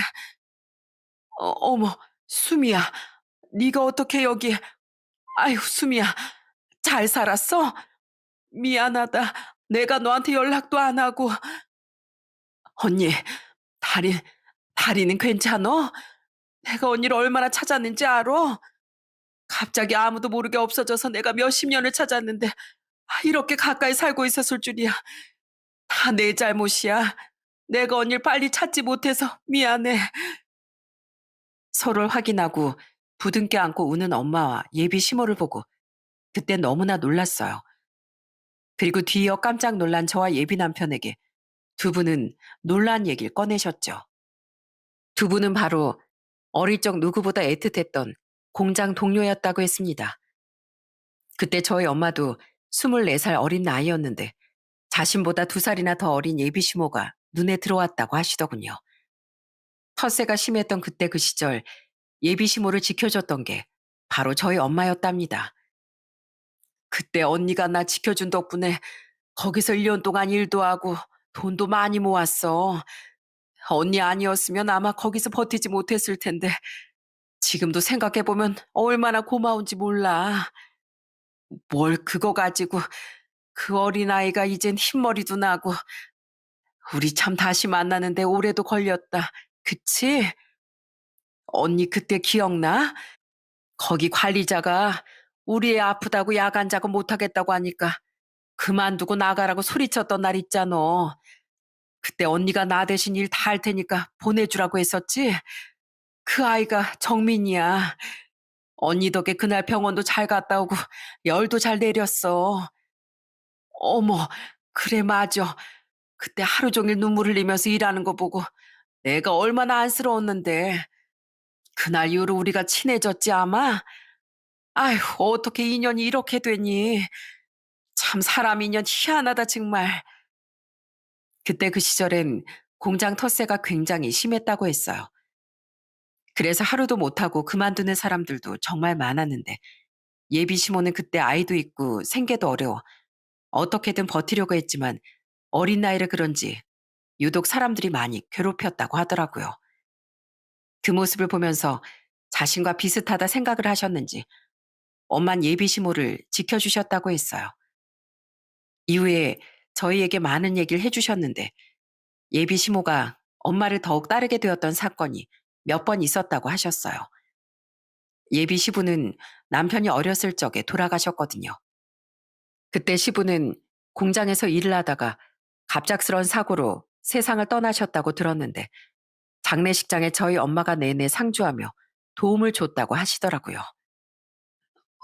어머, 수미야, 네가 어떻게 여기, 아유, 수미야, 잘 살았어? 미안하다. 내가 너한테 연락도 안 하고. 언니, 다리, 다리는 괜찮어? 내가 언니를 얼마나 찾았는지 알아? 갑자기 아무도 모르게 없어져서 내가 몇십 년을 찾았는데, 이렇게 가까이 살고 있었을 줄이야. 다 내 잘못이야. 내가 언니를 빨리 찾지 못해서 미안해. 서로를 확인하고 부둥켜 안고 우는 엄마와 예비 시모를 보고 그때 너무나 놀랐어요. 그리고 뒤이어 깜짝 놀란 저와 예비 남편에게 두 분은 놀란 얘기를 꺼내셨죠. 두 분은 바로 어릴 적 누구보다 애틋했던 공장 동료였다고 했습니다. 그때 저희 엄마도 24살 어린 나이였는데 자신보다 2살이나 더 어린 예비 시모가 눈에 들어왔다고 하시더군요. 텃세가 심했던 그때 그 시절 예비 시모를 지켜줬던 게 바로 저희 엄마였답니다. 그때 언니가 나 지켜준 덕분에 거기서 1년 동안 일도 하고 돈도 많이 모았어. 언니 아니었으면 아마 거기서 버티지 못했을 텐데 지금도 생각해보면 얼마나 고마운지 몰라. 뭘 그거 가지고 그 어린아이가 이젠 흰머리도 나고 우리 참 다시 만나는데 오래도 걸렸다. 그치? 언니 그때 기억나? 거기 관리자가 우리 애 아프다고 야간 작업 못하겠다고 하니까 그만두고 나가라고 소리쳤던 날 있잖아. 그때 언니가 나 대신 일 다 할 테니까 보내주라고 했었지? 그 아이가 정민이야. 언니 덕에 그날 병원도 잘 갔다 오고 열도 잘 내렸어. 어머, 그래 맞아. 그때 하루 종일 눈물 흘리면서 일하는 거 보고 내가 얼마나 안쓰러웠는데. 그날 이후로 우리가 친해졌지 아마? 아휴, 어떻게 인연이 이렇게 되니? 참 사람 인연 희한하다 정말. 그때 그 시절엔 공장 텃세가 굉장히 심했다고 했어요. 그래서 하루도 못하고 그만두는 사람들도 정말 많았는데 예비 시모는 그때 아이도 있고 생계도 어려워 어떻게든 버티려고 했지만 어린 나이라 그런지 유독 사람들이 많이 괴롭혔다고 하더라고요. 그 모습을 보면서 자신과 비슷하다 생각을 하셨는지 엄만 예비 시모를 지켜주셨다고 했어요. 이후에 저희에게 많은 얘기를 해주셨는데 예비 시모가 엄마를 더욱 따르게 되었던 사건이 몇 번 있었다고 하셨어요. 예비 시부는 남편이 어렸을 적에 돌아가셨거든요. 그때 시부는 공장에서 일을 하다가 갑작스런 사고로 세상을 떠나셨다고 들었는데 장례식장에 저희 엄마가 내내 상주하며 도움을 줬다고 하시더라고요.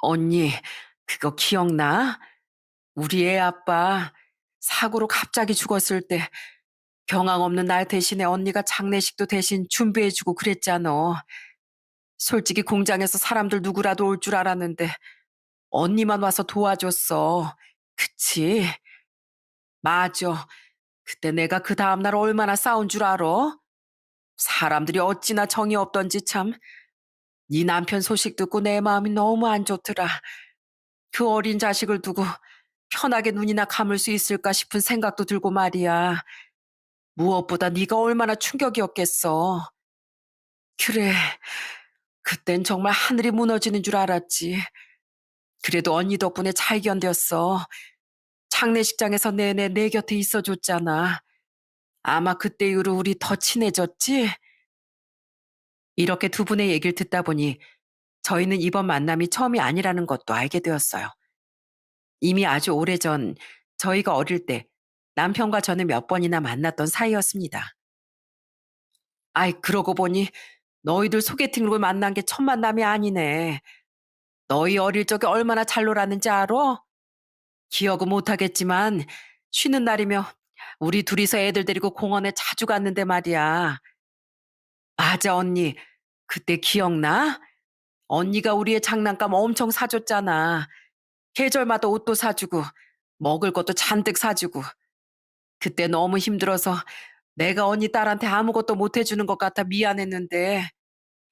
언니, 그거 기억나? 우리 애 아빠 사고로 갑자기 죽었을 때 경황 없는 날 대신에 언니가 장례식도 대신 준비해주고 그랬잖아. 솔직히 공장에서 사람들 누구라도 올 줄 알았는데 언니만 와서 도와줬어. 그치? 맞아. 그때 내가 그 다음날 얼마나 싸운 줄 알아? 사람들이 어찌나 정이 없던지 참. 네 남편 소식 듣고 내 마음이 너무 안 좋더라. 그 어린 자식을 두고 편하게 눈이나 감을 수 있을까 싶은 생각도 들고 말이야. 무엇보다 네가 얼마나 충격이었겠어. 그래, 그땐 정말 하늘이 무너지는 줄 알았지. 그래도 언니 덕분에 잘 견뎠어. 장례식장에서 내내 내 곁에 있어줬잖아. 아마 그때 이후로 우리 더 친해졌지? 이렇게 두 분의 얘기를 듣다 보니 저희는 이번 만남이 처음이 아니라는 것도 알게 되었어요. 이미 아주 오래전 저희가 어릴 때 남편과 저는 몇 번이나 만났던 사이였습니다. 아이, 그러고 보니 너희들 소개팅으로 만난 게 첫 만남이 아니네. 너희 어릴 적에 얼마나 잘 놀았는지 알아? 기억은 못하겠지만 쉬는 날이면 우리 둘이서 애들 데리고 공원에 자주 갔는데 말이야. 맞아, 언니. 그때 기억나? 언니가 우리의 장난감 엄청 사줬잖아. 계절마다 옷도 사주고 먹을 것도 잔뜩 사주고. 그때 너무 힘들어서 내가 언니 딸한테 아무것도 못 해주는 것 같아 미안했는데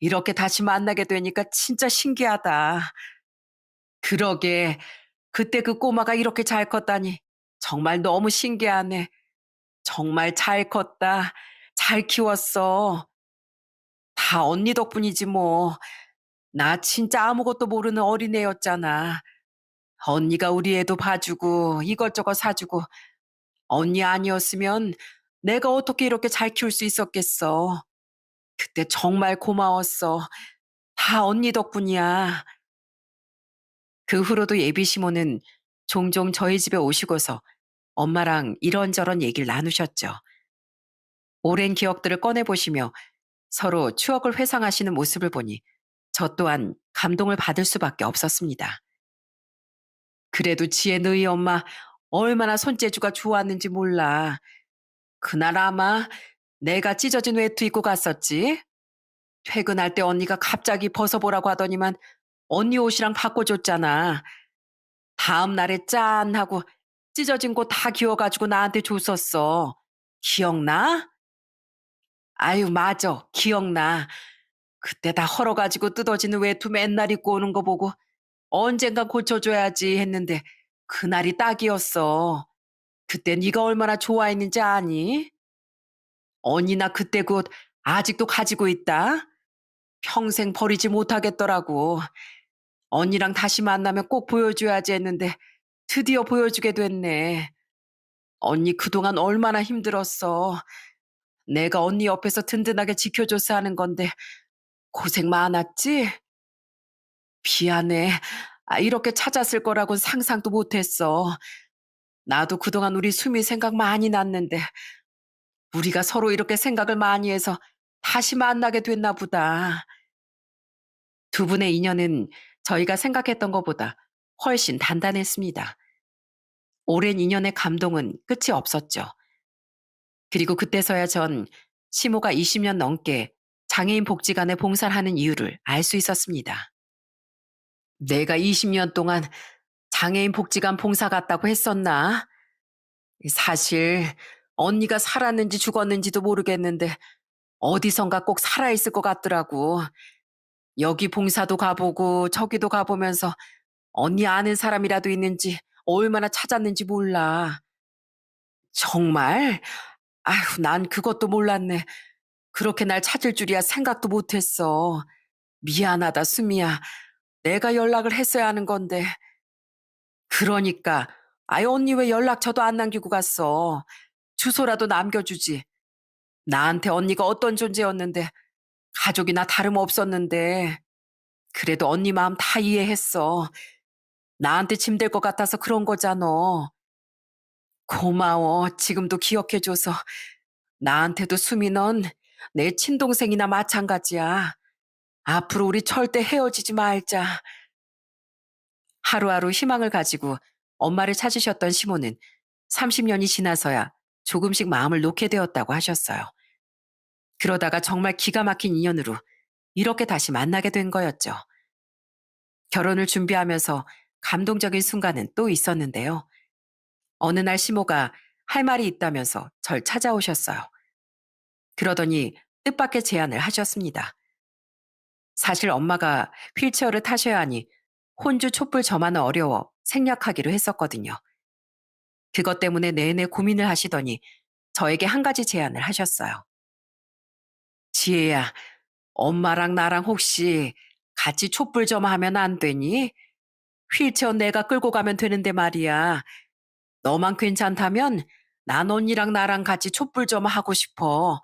이렇게 다시 만나게 되니까 진짜 신기하다. 그러게 그때 그 꼬마가 이렇게 잘 컸다니 정말 너무 신기하네. 정말 잘 컸다. 잘 키웠어. 다 언니 덕분이지 뭐. 나 진짜 아무것도 모르는 어린애였잖아. 언니가 우리 애도 봐주고 이것저것 사주고 언니 아니었으면 내가 어떻게 이렇게 잘 키울 수 있었겠어. 그때 정말 고마웠어. 다 언니 덕분이야. 그 후로도 예비 시모는 종종 저희 집에 오시고서 엄마랑 이런저런 얘기를 나누셨죠. 오랜 기억들을 꺼내보시며 서로 추억을 회상하시는 모습을 보니 저 또한 감동을 받을 수밖에 없었습니다. 그래도 지혜 너희 엄마 얼마나 손재주가 좋았는지 몰라. 그날 아마 내가 찢어진 외투 입고 갔었지. 퇴근할 때 언니가 갑자기 벗어보라고 하더니만 언니 옷이랑 바꿔줬잖아. 다음 날에 짠 하고 찢어진 거 다 기워가지고 나한테 줬었어. 기억나? 아유, 맞아. 기억나. 그때 다 헐어가지고 뜯어지는 외투 맨날 입고 오는 거 보고 언젠간 고쳐줘야지 했는데 그날이 딱이었어. 그때 네가 얼마나 좋아했는지 아니? 언니나 그때 그 옷 아직도 가지고 있다. 평생 버리지 못하겠더라고. 언니랑 다시 만나면 꼭 보여줘야지 했는데 드디어 보여주게 됐네. 언니 그동안 얼마나 힘들었어. 내가 언니 옆에서 든든하게 지켜줘서 하는 건데 고생 많았지? 미안해. 이렇게 찾았을 거라고는 상상도 못했어. 나도 그동안 우리 수미 생각 많이 났는데 우리가 서로 이렇게 생각을 많이 해서 다시 만나게 됐나 보다. 두 분의 인연은 저희가 생각했던 것보다 훨씬 단단했습니다. 오랜 인연의 감동은 끝이 없었죠. 그리고 그때서야 전 시모가 20년 넘게 장애인 복지관에 봉사를 하는 이유를 알 수 있었습니다. 내가 20년 동안 장애인 복지관 봉사 갔다고 했었나? 사실 언니가 살았는지 죽었는지도 모르겠는데 어디선가 꼭 살아있을 것 같더라고. 여기 봉사도 가보고 저기도 가보면서 언니 아는 사람이라도 있는지 얼마나 찾았는지 몰라. 정말? 아휴, 난 그것도 몰랐네. 그렇게 날 찾을 줄이야 생각도 못했어. 미안하다, 수미야. 내가 연락을 했어야 하는 건데. 그러니까 아이, 언니 왜 연락처도 안 남기고 갔어? 주소라도 남겨주지. 나한테 언니가 어떤 존재였는데, 가족이나 다름없었는데, 그래도 언니 마음 다 이해했어. 나한테 짐 될 것 같아서 그런 거잖아. 고마워. 지금도 기억해줘서. 나한테도 수미 넌 내 친동생이나 마찬가지야. 앞으로 우리 절대 헤어지지 말자. 하루하루 희망을 가지고 엄마를 찾으셨던 시모는 30년이 지나서야 조금씩 마음을 놓게 되었다고 하셨어요. 그러다가 정말 기가 막힌 인연으로 이렇게 다시 만나게 된 거였죠. 결혼을 준비하면서 감동적인 순간은 또 있었는데요. 어느 날 시모가 할 말이 있다면서 절 찾아오셨어요. 그러더니 뜻밖의 제안을 하셨습니다. 사실 엄마가 휠체어를 타셔야 하니 혼주 촛불 저만은 어려워 생략하기로 했었거든요. 그것 때문에 내내 고민을 하시더니 저에게 한 가지 제안을 하셨어요. 지혜야, 엄마랑 나랑 혹시 같이 촛불 좀 하면 안 되니? 휠체어 내가 끌고 가면 되는데 말이야. 너만 괜찮다면 난 언니랑 나랑 같이 촛불 좀 하고 싶어.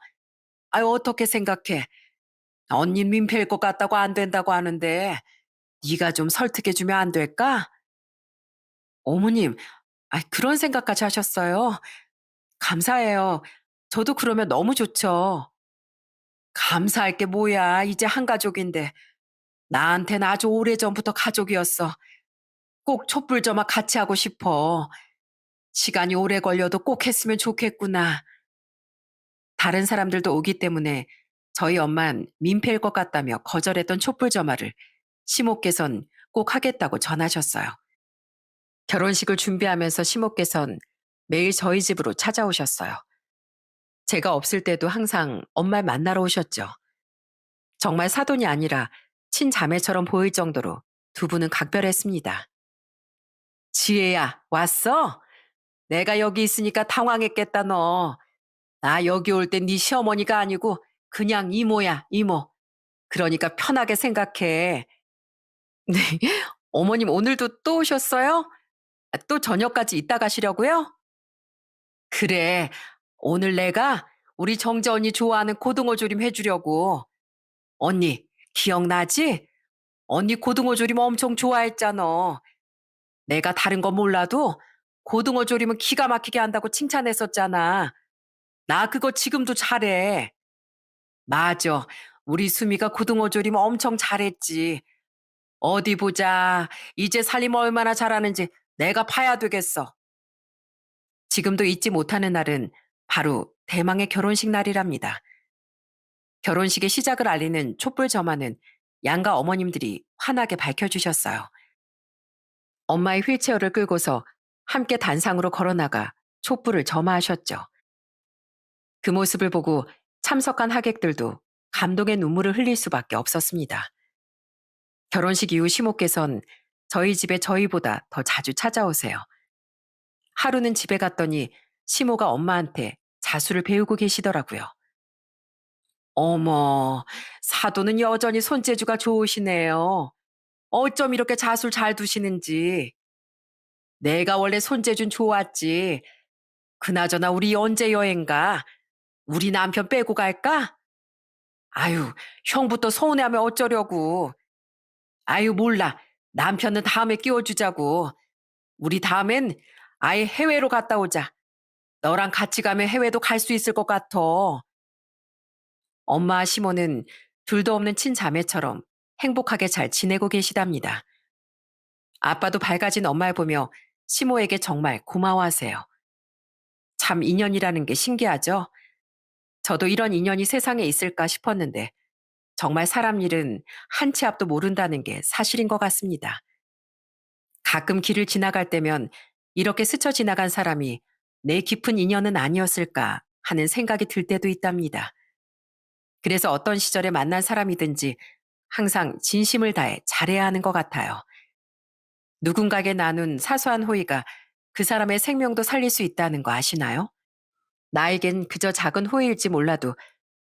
아유, 어떻게 생각해? 언니 민폐일 것 같다고 안 된다고 하는데 네가 좀 설득해주면 안 될까? 어머님, 그런 생각까지 하셨어요? 감사해요. 저도 그러면 너무 좋죠. 감사할 게 뭐야. 이제 한 가족인데. 나한텐 아주 오래전부터 가족이었어. 꼭 촛불점화 같이 하고 싶어. 시간이 오래 걸려도 꼭 했으면 좋겠구나. 다른 사람들도 오기 때문에 저희 엄만 민폐일 것 같다며 거절했던 촛불점화를 시모께선 꼭 하겠다고 전하셨어요. 결혼식을 준비하면서 시모께선 매일 저희 집으로 찾아오셨어요. 제가 없을 때도 항상 엄마를 만나러 오셨죠. 정말 사돈이 아니라 친자매처럼 보일 정도로 두 분은 각별했습니다. 지혜야, 왔어? 내가 여기 있으니까 당황했겠다, 너. 나 여기 올 땐 네 시어머니가 아니고 그냥 이모야, 이모. 그러니까 편하게 생각해. 네. 어머님 오늘도 또 오셨어요? 또 저녁까지 있다 가시려고요? 그래. 오늘 내가 우리 정재 언니 좋아하는 고등어 조림 해주려고. 언니, 기억나지? 언니 고등어 조림 엄청 좋아했잖아. 내가 다른 건 몰라도 고등어 조림은 기가 막히게 한다고 칭찬했었잖아. 나 그거 지금도 잘해. 맞아. 우리 수미가 고등어 조림 엄청 잘했지. 어디 보자. 이제 살림 얼마나 잘하는지 내가 봐야 되겠어. 지금도 잊지 못하는 날은 바로 대망의 결혼식 날이랍니다. 결혼식의 시작을 알리는 촛불 점화는 양가 어머님들이 환하게 밝혀주셨어요. 엄마의 휠체어를 끌고서 함께 단상으로 걸어나가 촛불을 점화하셨죠. 그 모습을 보고 참석한 하객들도 감동의 눈물을 흘릴 수밖에 없었습니다. 결혼식 이후 시모께선 저희 집에 저희보다 더 자주 찾아오세요. 하루는 집에 갔더니 시모가 엄마한테 자수를 배우고 계시더라고요. 어머, 사도는 여전히 손재주가 좋으시네요. 어쩜 이렇게 자수를 잘 두시는지. 내가 원래 손재주는 좋았지. 그나저나 우리 언제 여행 가? 우리 남편 빼고 갈까? 아유, 형부터 서운해하면 어쩌려고. 아유, 몰라. 남편은 다음에 끼워주자고. 우리 다음엔 아예 해외로 갔다 오자. 너랑 같이 가면 해외도 갈 수 있을 것 같아. 엄마와 시모는 둘도 없는 친자매처럼 행복하게 잘 지내고 계시답니다. 아빠도 밝아진 엄마를 보며 시모에게 정말 고마워하세요. 참 인연이라는 게 신기하죠? 저도 이런 인연이 세상에 있을까 싶었는데 정말 사람 일은 한 치 앞도 모른다는 게 사실인 것 같습니다. 가끔 길을 지나갈 때면 이렇게 스쳐 지나간 사람이 내 깊은 인연은 아니었을까 하는 생각이 들 때도 있답니다. 그래서 어떤 시절에 만난 사람이든지 항상 진심을 다해 잘해야 하는 것 같아요. 누군가에게 나눈 사소한 호의가 그 사람의 생명도 살릴 수 있다는 거 아시나요? 나에겐 그저 작은 호의일지 몰라도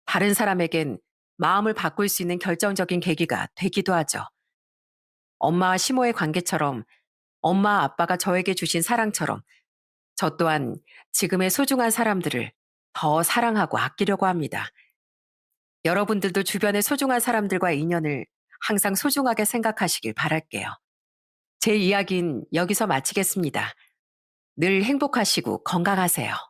다른 사람에겐 마음을 바꿀 수 있는 결정적인 계기가 되기도 하죠. 엄마와 시모의 관계처럼 엄마, 아빠가 저에게 주신 사랑처럼 저 또한 지금의 소중한 사람들을 더 사랑하고 아끼려고 합니다. 여러분들도 주변의 소중한 사람들과의 인연을 항상 소중하게 생각하시길 바랄게요. 제 이야기는 여기서 마치겠습니다. 늘 행복하시고 건강하세요.